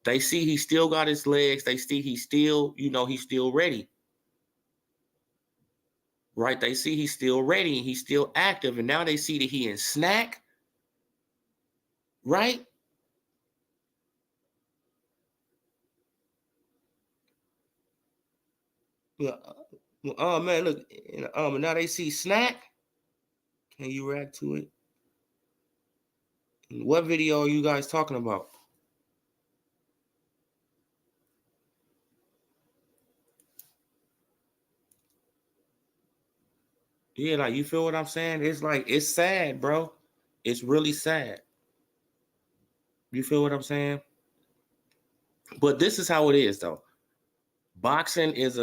They see he still got his legs. They see he's still, he's still ready. Right? They see he's still ready and he's still active. And now they see that he in snack. Right? Yeah. Oh man, look. And now they see snack. Can you react to it? What video are you guys talking about? Yeah, like you feel what I'm saying? It's like it's sad, bro. It's really sad. You feel what I'm saying? But this is how it is, though. Boxing is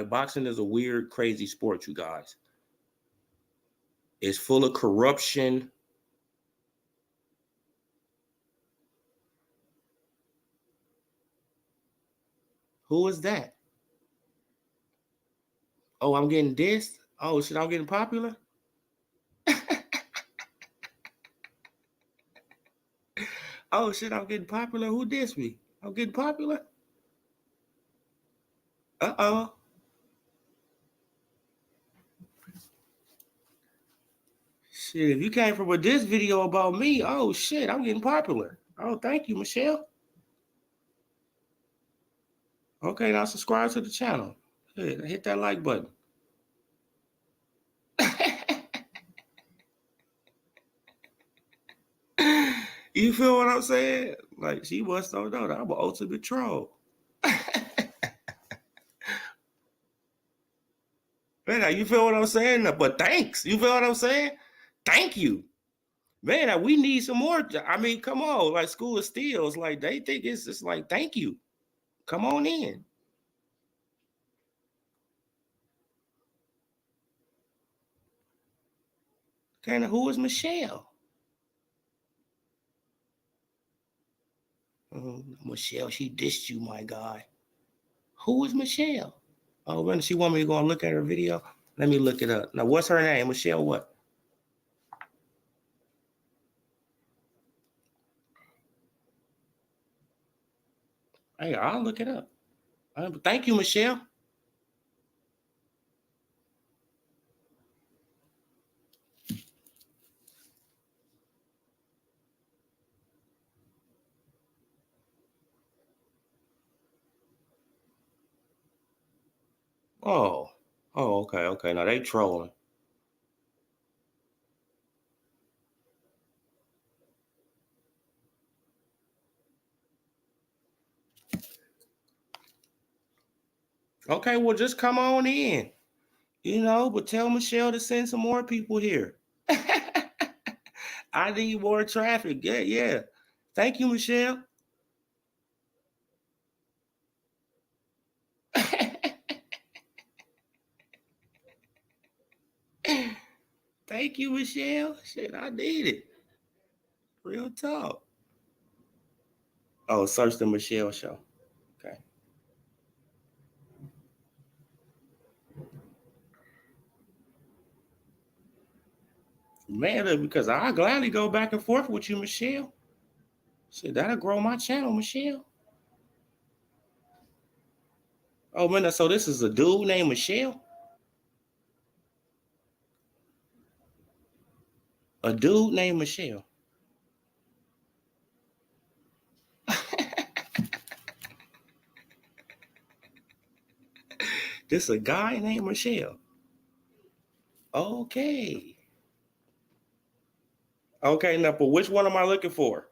boxing is a weird, crazy sport, you guys. It's full of corruption. Who is that? Oh, I'm getting dissed. Oh shit, I'm getting popular. Oh shit, I'm getting popular. Who dissed me? I'm getting popular. Uh-oh. Shit, if you came from with this video about me, oh shit, I'm getting popular. Oh, thank you, Michelle. Okay, now subscribe to the channel. Hit that like button. You feel what I'm saying? Like, she must don't know that I'm an ultimate troll. Man, you feel what I'm saying? But thanks. You feel what I'm saying? Thank you. Man, we need some more. I mean, come on. Like, School of Steel, it's like they think it's just like, thank you. Come on in. Okay, who is Michelle? Michelle, she dissed you, my guy. Who is Michelle? Oh, when she want me to go and look at her video? Let me look it up. Now, what's her name? Michelle what? Hey, I'll look it up. Thank you, Michelle. Oh. Oh, okay. Now they trolling. Okay, well, just come on in. But tell Michelle to send some more people here. I need more traffic. Yeah. Thank you, Michelle. Thank you, Michelle. Shit, I need it. Real talk. Oh, search the Michelle show. Okay. Man, because I gladly go back and forth with you, Michelle. Shit, that'll grow my channel, Michelle. Oh, man, so this is a dude named Michelle? A dude named Michelle. This a guy named Michelle. Okay. Okay, now, but which one am I looking for?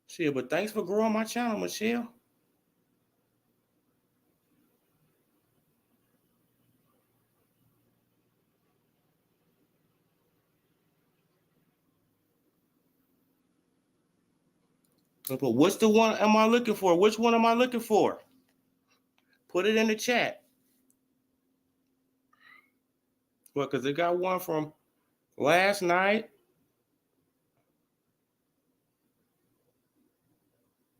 Shit, but thanks for growing my channel, Michelle. But what's the one am I looking for? Which one am I looking for? Put it in the chat. Well, because they got one from last night.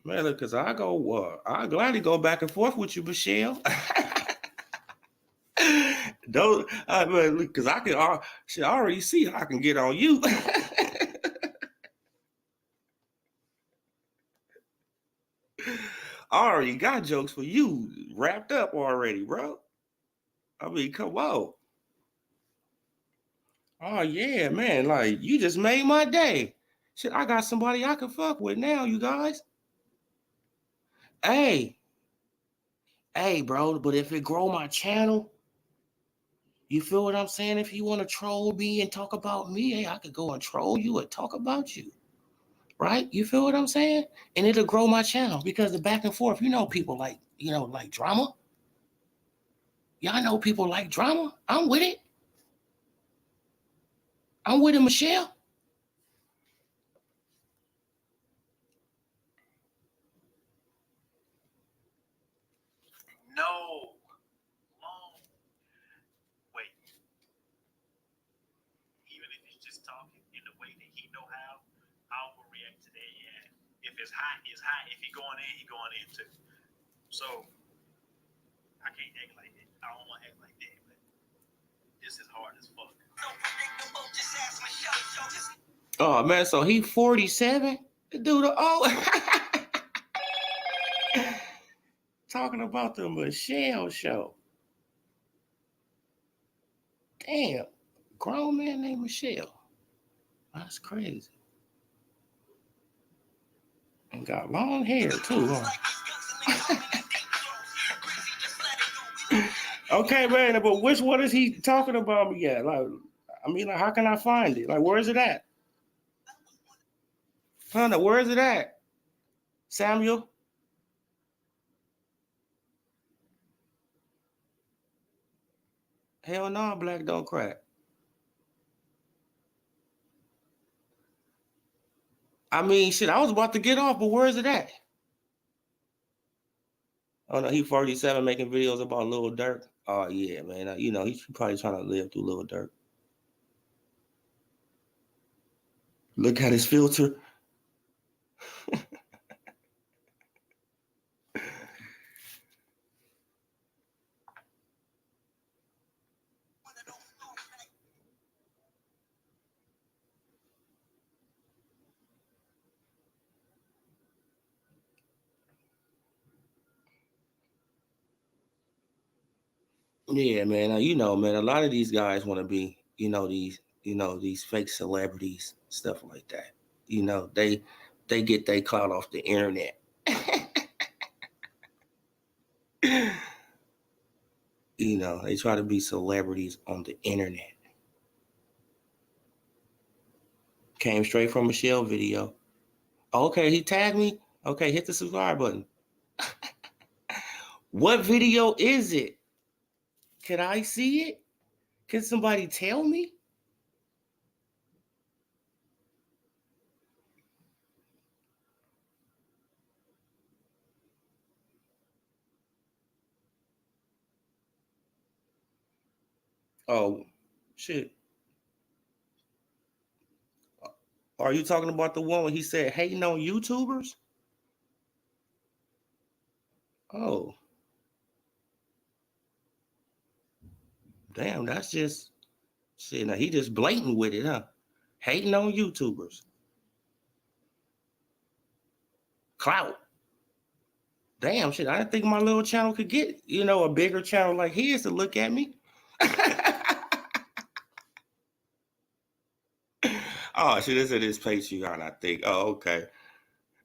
Man, look, cause I gladly go back and forth with you, Michelle. Don't, cause I can, I already see how I can get on you. I already got jokes for you wrapped up already, bro. I mean, come on. Oh yeah, man. Like you just made my day. Shit, I got somebody I can fuck with now, you guys. Hey, hey, bro. But if it grow my channel, you feel what I'm saying? If you want to troll me and talk about me, hey, I could go and troll you and talk about you. Right? You feel what I'm saying? And it'll grow my channel because the back and forth, people like, like drama. Y'all know people like drama. I'm with it. I'm with it, Michelle. No. Long. Wait. Even if he's just talking in the way that he know how, I will react to that. Yeah. If it's hot, it's hot. If he going in, he going in too. So I can't act like that. I don't want to act like that, but this is hard as fuck. Oh man, so he 47? The dude, talking about the Michelle show. Damn, grown man named Michelle. That's crazy. And got long hair too, huh? Okay, man, but which one is he talking about me at? Like, how can I find it? Like, where is it at? Hunter, where is it at? Samuel? Hell no, black don't crack. I mean, shit, I was about to get off, but where is it at? Oh no, he 47 making videos about Lil Durk. Oh yeah, man. He's probably trying to live through Lil Durk. Look at his filter. Yeah, man. Man, a lot of these guys want to be, these fake celebrities, stuff like that. They get their clout off the internet. They try to be celebrities on the internet. Came straight from Michelle video. Okay, he tagged me. Okay, hit the subscribe button. What video is it? Can I see it? Can somebody tell me? Oh, shit. Are you talking about the one where he said hating on YouTubers? Oh. Damn, that's just shit. Now he just blatant with it, huh? Hating on YouTubers. Clout. Damn shit. I didn't think my little channel could get, a bigger channel like his to look at me. Oh, shit, this is his Patreon, I think. Oh, okay.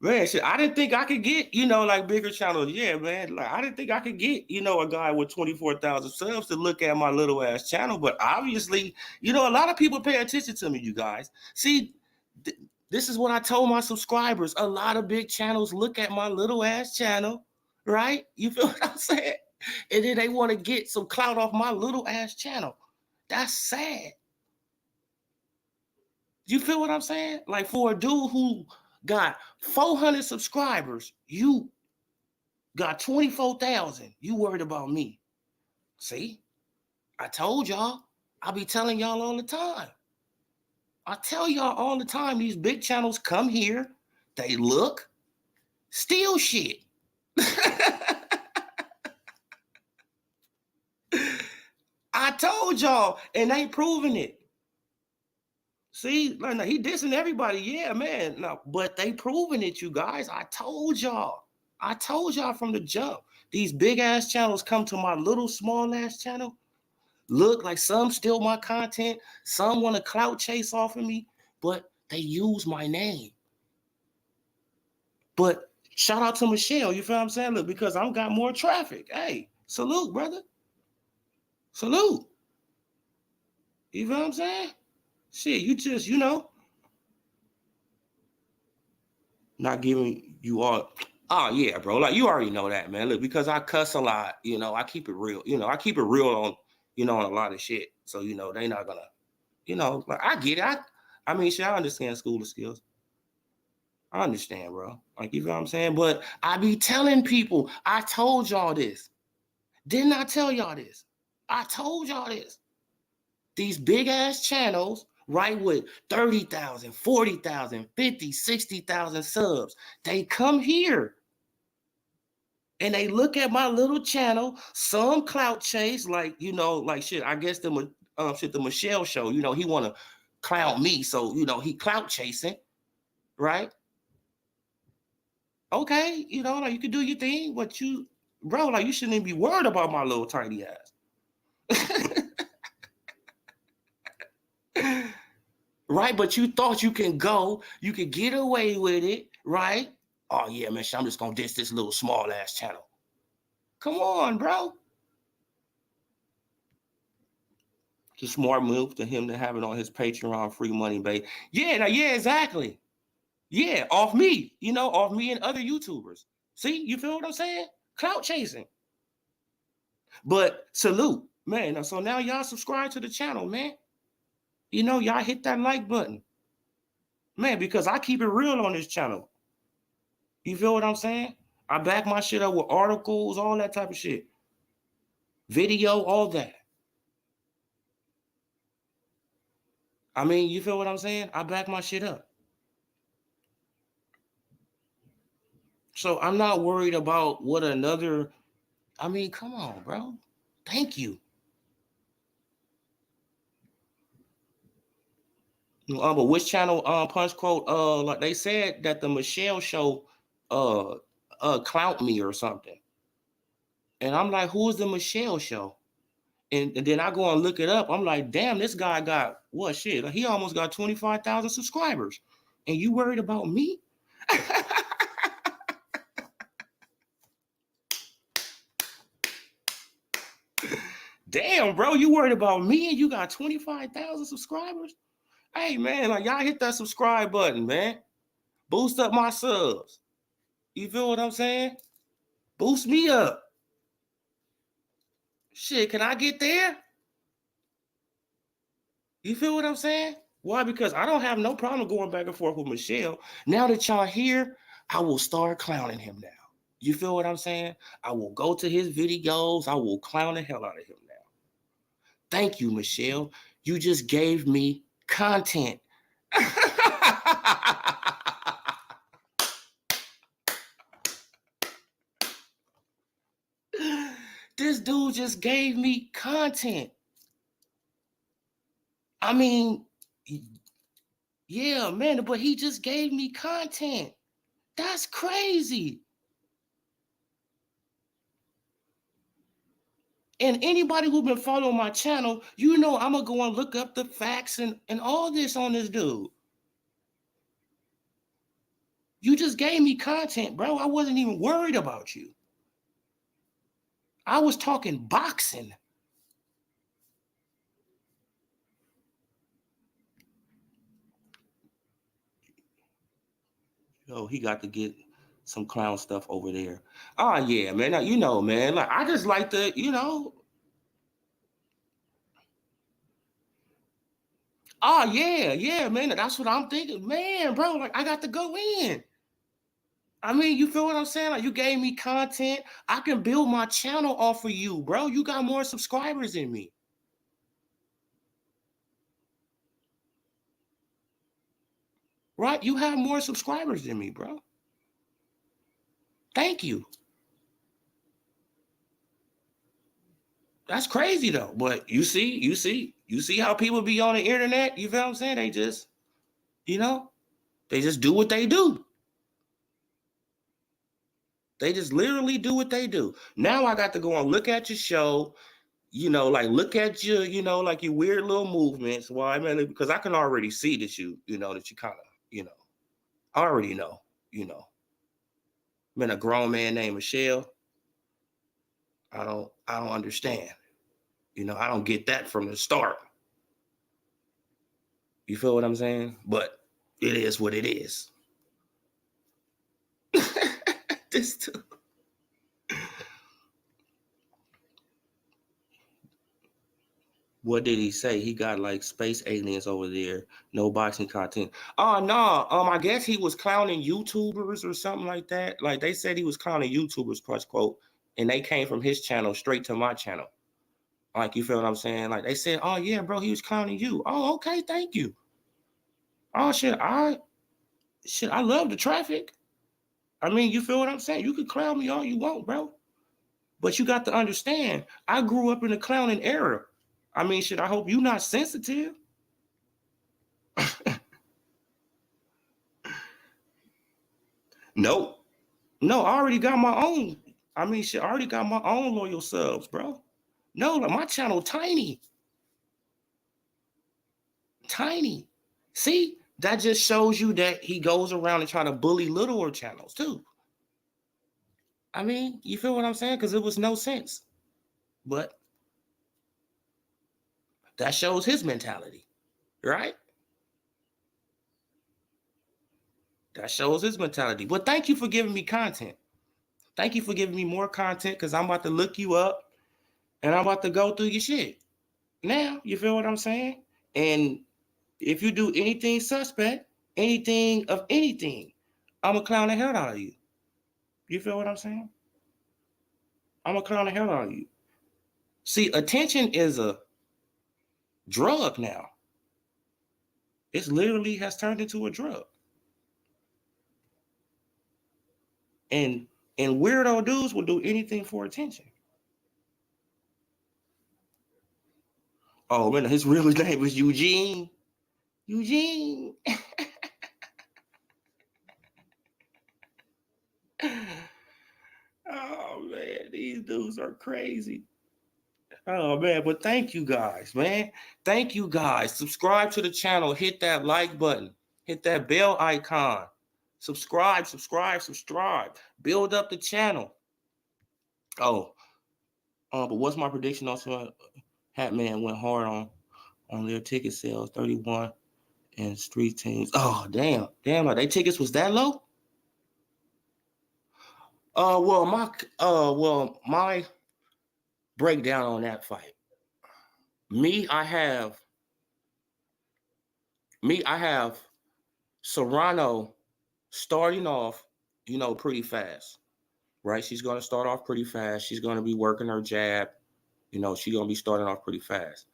Man, shit, I didn't think I could get, like bigger channels. Yeah, man. Like I didn't think I could get, a guy with 24,000 subs to look at my little ass channel. But obviously, a lot of people pay attention to me, you guys. See, this is what I told my subscribers. A lot of big channels look at my little ass channel, right? You feel what I'm saying? And then they want to get some clout off my little ass channel. That's sad. You feel what I'm saying? Like for a dude who got 400 subscribers, you got 24,000. You worried about me. See? I told y'all. I be telling y'all all the time. I tell y'all all the time, these big channels come here, they look, Steal shit. I told y'all, and they proving it. See, like, he dissing everybody. Yeah, man. No, but they proving it, you guys. I told y'all. I told y'all from the jump. These big ass channels come to my little small ass channel. Look like some steal my content. Some want to clout chase off of me, but they use my name. But shout out to Michelle, you feel what I'm saying? Look, because I've got more traffic. Hey, salute, brother. Salute. You feel what I'm saying? Shit, you just, not giving you all. Oh, yeah, bro. Like, you already know that, man. Look, because I cuss a lot, I keep it real. I keep it real on, on a lot of shit. So, they not gonna, like, I get it. I mean, shit, I understand school skills. I understand, bro. Like, you know what I'm saying? But I be telling people, I told y'all this. Didn't I tell y'all this? I told y'all this. These big ass channels, right, with 30,000, 40,000, 50, 60,000 subs, they come here and they look at my little channel, some clout chase, like, like shit, I guess the Michelle show, he want to clout me. So, he clout chasing, right? Okay, like, you can do your thing, but bro, like, you shouldn't even be worried about my little tiny ass. Right? But you thought you can get away with it, right? Oh, yeah, man, I'm just going to diss this little small ass channel. Come on, bro. It's a smart move to him to have it on his Patreon, free money, babe. Yeah, exactly. Yeah, off me, off me and other YouTubers. See, you feel what I'm saying? Clout chasing. But salute, man. So now y'all subscribe to the channel, man. Y'all hit that like button. Man, because I keep it real on this channel. You feel what I'm saying? I back my shit up with articles, all that type of shit. Video, all that. I mean, you feel what I'm saying? I back my shit up. So I'm not worried about what another. I mean, come on, bro. Thank you. But which channel punch quote like they said that the Michelle show clout me or something. And I'm like, who's the Michelle show? And then I go and look it up. I'm like, damn, this guy got what shit? He almost got 25,000 subscribers. And you worried about me? Damn, bro, you worried about me and you got 25,000 subscribers? Hey, man, like, y'all hit that subscribe button, man. Boost up my subs. You feel what I'm saying? Boost me up. Shit, can I get there? You feel what I'm saying? Why? Because I don't have no problem going back and forth with Michelle. Now that y'all here, I will start clowning him now. You feel what I'm saying? I will go to his videos. I will clown the hell out of him now. Thank you, Michelle. You just gave me content. This dude just gave me content. I mean, yeah, man, but he just gave me content. That's crazy. And anybody who's been following my channel, I'm going to go and look up the facts and all this on this dude. You just gave me content, bro. I wasn't even worried about you. I was talking boxing. He got to get some clown stuff over there. Oh, yeah, man. Now, man, like, I just like to, oh, yeah, man. That's what I'm thinking. Man, bro, like, I got to go in. I mean, you feel what I'm saying? Like, you gave me content. I can build my channel off of you, bro. You got more subscribers than me. Right? You have more subscribers than me, bro. Thank you. That's crazy though. But you see how people be on the internet. You feel what I'm saying? They just, they just do what they do. They just literally do what they do. Now I got to go and look at your show, like look at your, like your weird little movements. Well, I mean, because I can already see that that you kind of, I already know, been a grown man named Michelle. I don't understand. I don't get that from the start. You feel what I'm saying? But it is what it is. This too. What did he say? He got like space aliens over there. No boxing content. Oh no. I guess he was clowning YouTubers or something like that. Like they said he was clowning YouTubers, plus quote, and they came from his channel straight to my channel. Like, you feel what I'm saying? Like they said, oh yeah, bro, he was clowning you. Oh, okay, thank you. Oh shit, I love the traffic. I mean, you feel what I'm saying? You can clown me all you want, bro. But you got to understand, I grew up in the clowning era. I mean, shit, I hope you're not sensitive. Nope. No, I already got my own. I mean, shit, I already got my own loyal subs, bro. No, like my channel tiny. Tiny. See, that just shows you that he goes around and try to bully littler channels too. I mean, you feel what I'm saying? Because it was no sense. But that shows his mentality, right? That shows his mentality. But thank you for giving me content. Thank you for giving me more content because I'm about to look you up and I'm about to go through your shit. Now, you feel what I'm saying? And if you do anything suspect, anything of anything, I'm going to clown the hell out of you. You feel what I'm saying? I'm going to clown the hell out of you. See, attention is a drug now. It literally has turned into a drug. And weirdo dudes will do anything for attention. Oh man, his real name was Eugene. Eugene. Oh man, these dudes are crazy. Oh man, but thank you guys, man. Thank you guys. Subscribe to the channel. Hit that like button. Hit that bell icon. Subscribe. Build up the channel. Oh, but what's my prediction? Also, Hatman went hard on their ticket sales, 31 and street teams. Oh, damn, like their tickets was that low? My breakdown on that fight. I have Serrano starting off, pretty fast, right? She's going to start off pretty fast. She's going to be working her jab. She's going to be starting off pretty fast.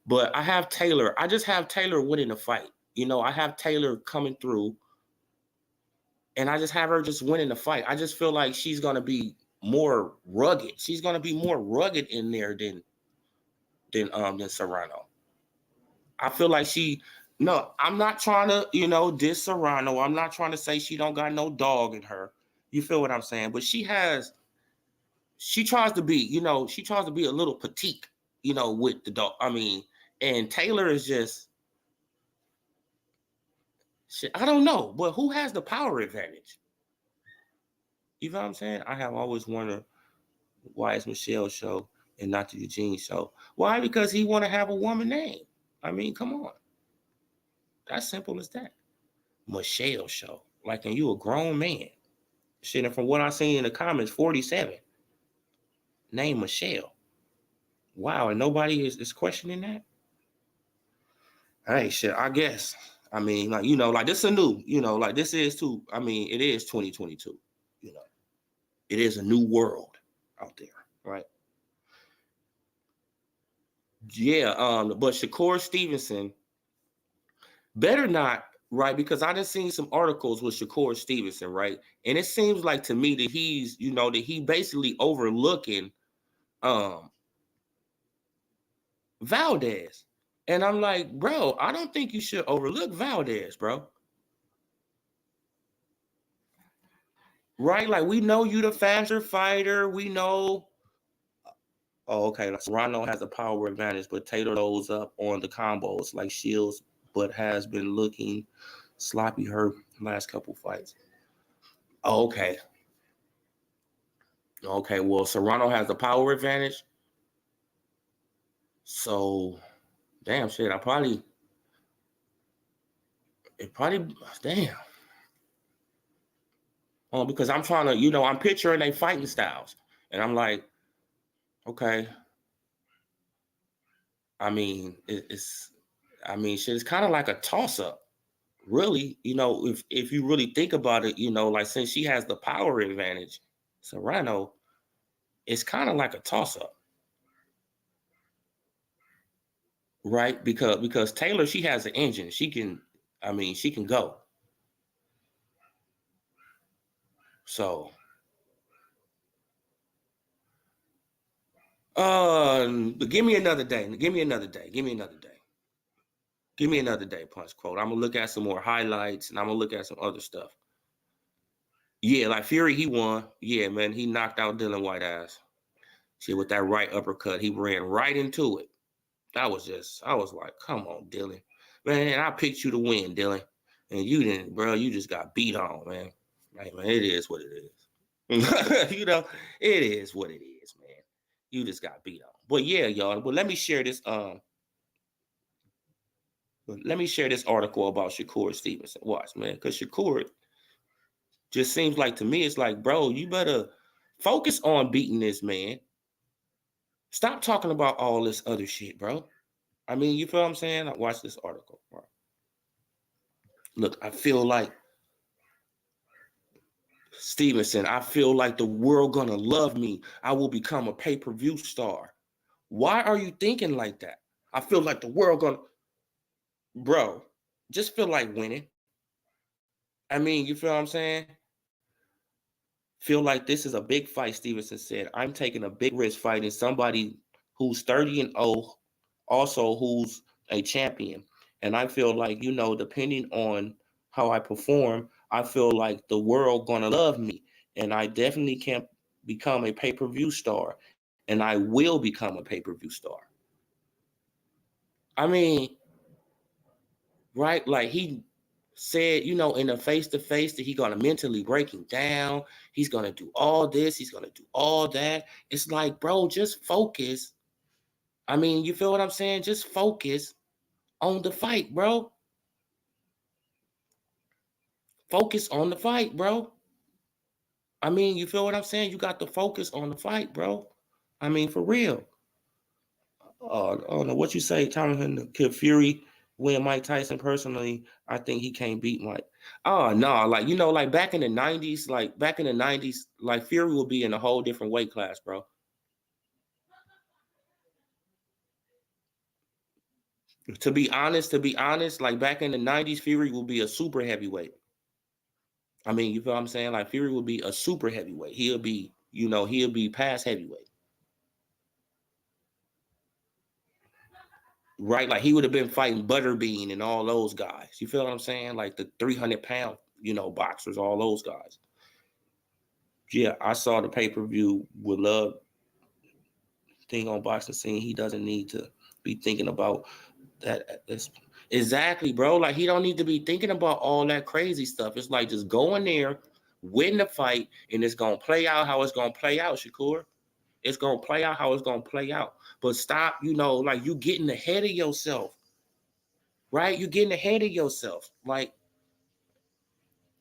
But I have Taylor. I just have Taylor winning the fight. I have Taylor coming through. And I just have her just winning the fight. I just feel like she's going to be more rugged. She's going to be more rugged in there than Serrano. I feel like no, I'm not trying to, diss Serrano. I'm not trying to say she don't got no dog in her. You feel what I'm saying? But she tries to be, a little petite, with the dog. I mean, and Taylor is just, shit, I don't know, but who has the power advantage? You know what I'm saying? I have always wondered why it's Michelle's show and not the Eugene show. Why? Because he want to have a woman name. I mean, come on. That's simple as that. Michelle show. Like, and you a grown man. Shit, and from what I seen in the comments, 47. Name Michelle. Wow, and nobody is questioning that? Hey, shit, I guess. I mean, like, like this is a new, like this is too, I mean, it is 2022. It is a new world out there, right? Yeah, but Shakur Stevenson better not right? Because I just seen some articles with Shakur Stevenson, right? And it seems like to me that he's, that he basically overlooking Valdez. And I'm like, bro, I don't think you should overlook Valdez, bro. Right? Like, we know you the faster fighter. We know. Oh, okay. Serrano has a power advantage, but Taylor throws up on the combos like Shields, but has been looking sloppy hurt last couple fights. Oh, okay. Okay, well, Serrano has a power advantage. So, damn shit, damn. Because I'm trying to, I'm picturing they fighting styles. And I'm like, okay. I mean, shit, it's kind of like a toss-up. Really, if you really think about it, like since she has the power advantage, Serrano, it's kind of like a toss-up. Right? Because Taylor, she has an engine. She can go. So, give me another day. Give me another day. Give me another day. Give me another day, Punch Quote. I'm gonna look at some more highlights and I'm gonna look at some other stuff. Yeah, like Fury, he won. Yeah, man, he knocked out Dylan White ass. See, with that right uppercut, he ran right into it. I was like, come on, Dylan. Man, I picked you to win, Dylan. And you didn't, bro. You just got beat on, man. Like, man, it is what it is. It is what it is, man. You just got beat on. But yeah, y'all. But let me share this. Let me share this article about Shakur Stevenson. Watch, man, because Shakur just seems like to me, it's like, bro, you better focus on beating this man. Stop talking about all this other shit, bro. I mean, you feel what I'm saying? Watch this article. Bro. Look, I feel like Stevenson, I feel like the world gonna love me. I will become a pay-per-view star. Why are you thinking like that? I feel like the world gonna, bro, just feel like winning. I mean, you feel what I'm saying? Feel like this is a big fight, Stevenson said. I'm taking a big risk fighting somebody who's 30-0, also who's a champion. And I feel like, depending on how I perform, I feel like the world gonna love me. And I definitely can become a pay-per-view star. And I will become a pay-per-view star. I mean, right? Like he said, in a face-to-face that he's going to mentally break him down. He's going to do all this. He's going to do all that. It's like, bro, just focus. I mean, you feel what I'm saying? Just focus on the fight, bro. Focus on the fight, bro. I mean, you feel what I'm saying? You got to focus on the fight, bro. I mean, for real. I don't know what you say, Jonathan. Could Fury win Mike Tyson? Personally, I think he can't beat Mike. Oh no, like back in the 90s, like Fury will be in a whole different weight class, bro. To be honest, like back in the 90s, Fury will be a super heavyweight. I mean, you feel what I'm saying? Like Fury will be a super heavyweight. He'll be past heavyweight. Right? Like he would have been fighting Butterbean and all those guys. You feel what I'm saying? Like the 300-pound, boxers, all those guys. Yeah, I saw the pay-per-view. Would love thing on boxing scene. He doesn't need to be thinking about that. Exactly, bro. Like he don't need to be thinking about all that crazy stuff. It's like just go in there, win the fight, and it's gonna play out how it's gonna play out, Shakur. It's gonna play out how it's gonna play out. But stop, like you getting ahead of yourself. Right? You're getting ahead of yourself. Like,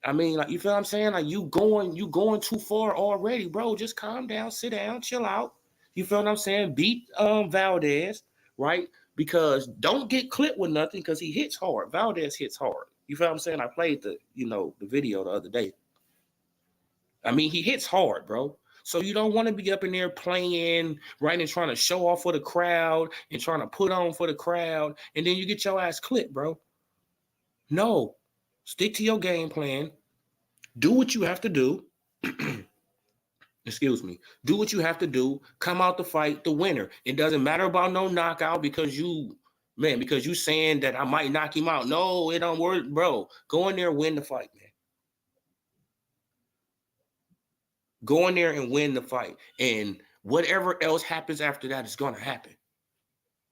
I mean, like you feel what I'm saying? Like you going too far already, bro. Just calm down, sit down, chill out. You feel what I'm saying? Beat Valdez, right? Because don't get clipped with nothing because he hits hard. Valdez hits hard. You feel what I'm saying? I played the video the other day. I mean, he hits hard, bro. So you don't want to be up in there playing, right, and trying to show off for the crowd and trying to put on for the crowd, and then you get your ass clipped, bro. No. Stick to your game plan. Do what you have to do. Excuse me. Do what you have to do. Come out to fight the winner. It doesn't matter about no knockout because you saying that I might knock him out. No, it don't work, bro. Go in there and win the fight, man. Go in there and win the fight. And whatever else happens after that is going to happen.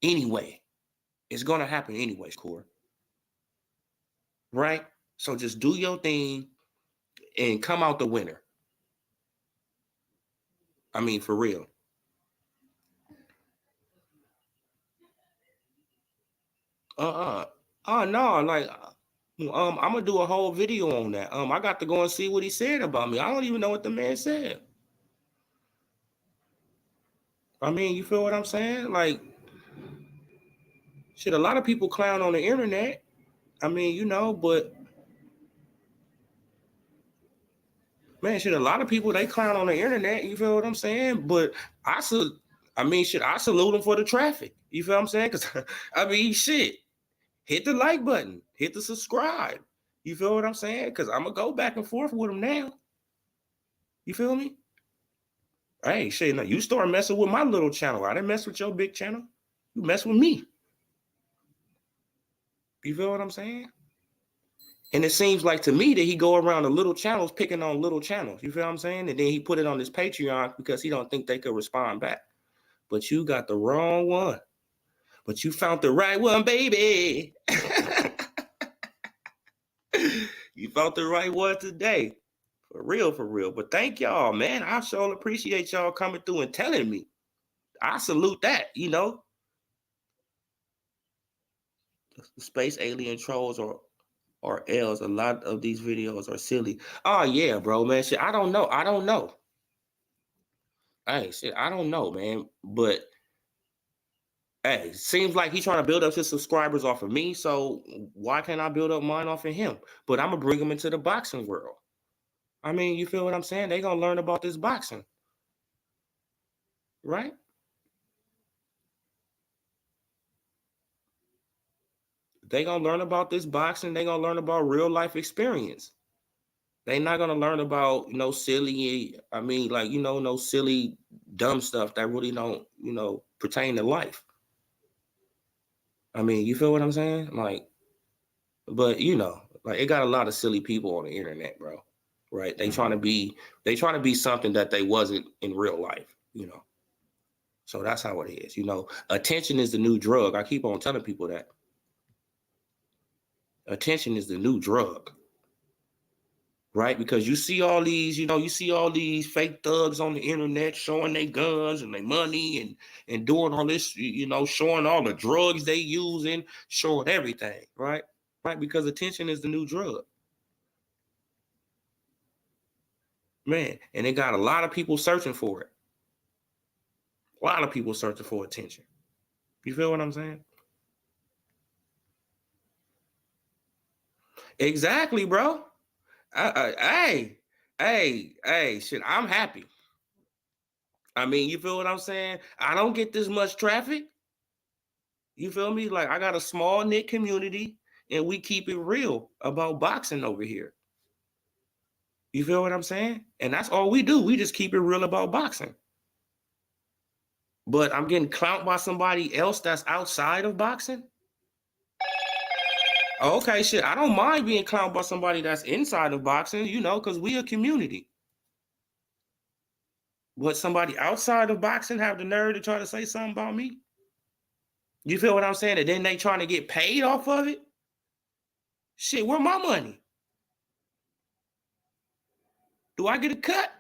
Anyway. It's going to happen anyways, Core. Right? So just do your thing and come out the winner. I mean, for real. Oh no, like I'm gonna do a whole video on that. I got to go and see what he said about me. I don't even know what the man said. I mean, you feel what I'm saying? Like, shit, a lot of people clown on the internet. I mean, but man, shit, a lot of people they clown on the internet. You feel what I'm saying? But I salute them for the traffic. You feel what I'm saying? Because I mean, shit, hit the like button, hit the subscribe. You feel what I'm saying? Because I'm gonna go back and forth with them now. You feel me? Hey, shit, now you start messing with my little channel. I didn't mess with your big channel. You mess with me. You feel what I'm saying? And it seems like to me that he go around the little channels picking on little channels. You feel what I'm saying? And then he put it on his Patreon because he don't think they could respond back. But you got the wrong one. But you found the right one, baby. You found the right one today. For real, for real. But thank y'all, man. I sure appreciate y'all coming through and telling me. I salute that, The space alien trolls or L's. A lot of these videos are silly. Oh, yeah, bro, man. Shit, I don't know. Hey, shit, I don't know, man. But, hey, seems like he's trying to build up his subscribers off of me. So why can't I build up mine off of him? But I'm going to bring him into the boxing world. I mean, you feel what I'm saying? They're going to learn about this boxing. Right? They're going to learn about this boxing. They're going to learn about real life experience. They're not going to learn about, silly, no silly, dumb stuff that really don't, pertain to life. I mean, you feel what I'm saying? Like, but, it got a lot of silly people on the internet, bro. Right? They trying to be something that they wasn't in real life, So that's how it is, Attention is the new drug. I keep on telling people that. Attention is the new drug. Right? Because you see all these fake thugs on the internet showing their guns and their money and doing all this, showing all the drugs they using, showing everything, right? Right? Because attention is the new drug. Man, and they got a lot of people searching for it. A lot of people searching for attention. You feel what I'm saying? Exactly, bro. Hey, shit, I'm happy. I mean, you feel what I'm saying? I don't get this much traffic. You feel me? Like, I got a small knit community and we keep it real about boxing over here. You feel what I'm saying? And that's all we do. We just keep it real about boxing. But I'm getting clowned by somebody else that's outside of boxing. Okay, shit. I don't mind being clowned by somebody that's inside of boxing, because we a community. But somebody outside of boxing have the nerve to try to say something about me? You feel what I'm saying? And then they trying to get paid off of it? Shit, where my money? Do I get a cut?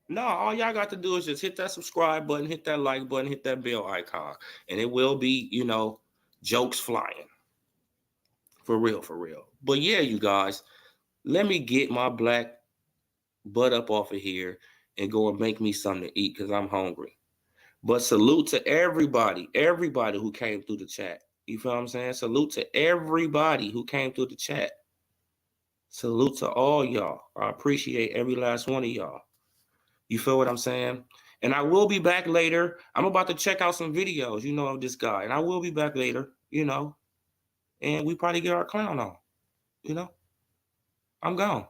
No, all y'all got to do is just hit that subscribe button, hit that like button, hit that bell icon, and it will be, jokes flying. For real, for real. But yeah, you guys, let me get my black butt up off of here and go and make me something to eat because I'm hungry. But salute to everybody who came through the chat. You feel what I'm saying? Salute to everybody who came through the chat. Salute to all y'all. I appreciate every last one of y'all. You feel what I'm saying? And I will be back later. I'm about to check out some videos, you know, of this guy. And I will be back later, you know. And we probably get our clown on, you know. I'm gone.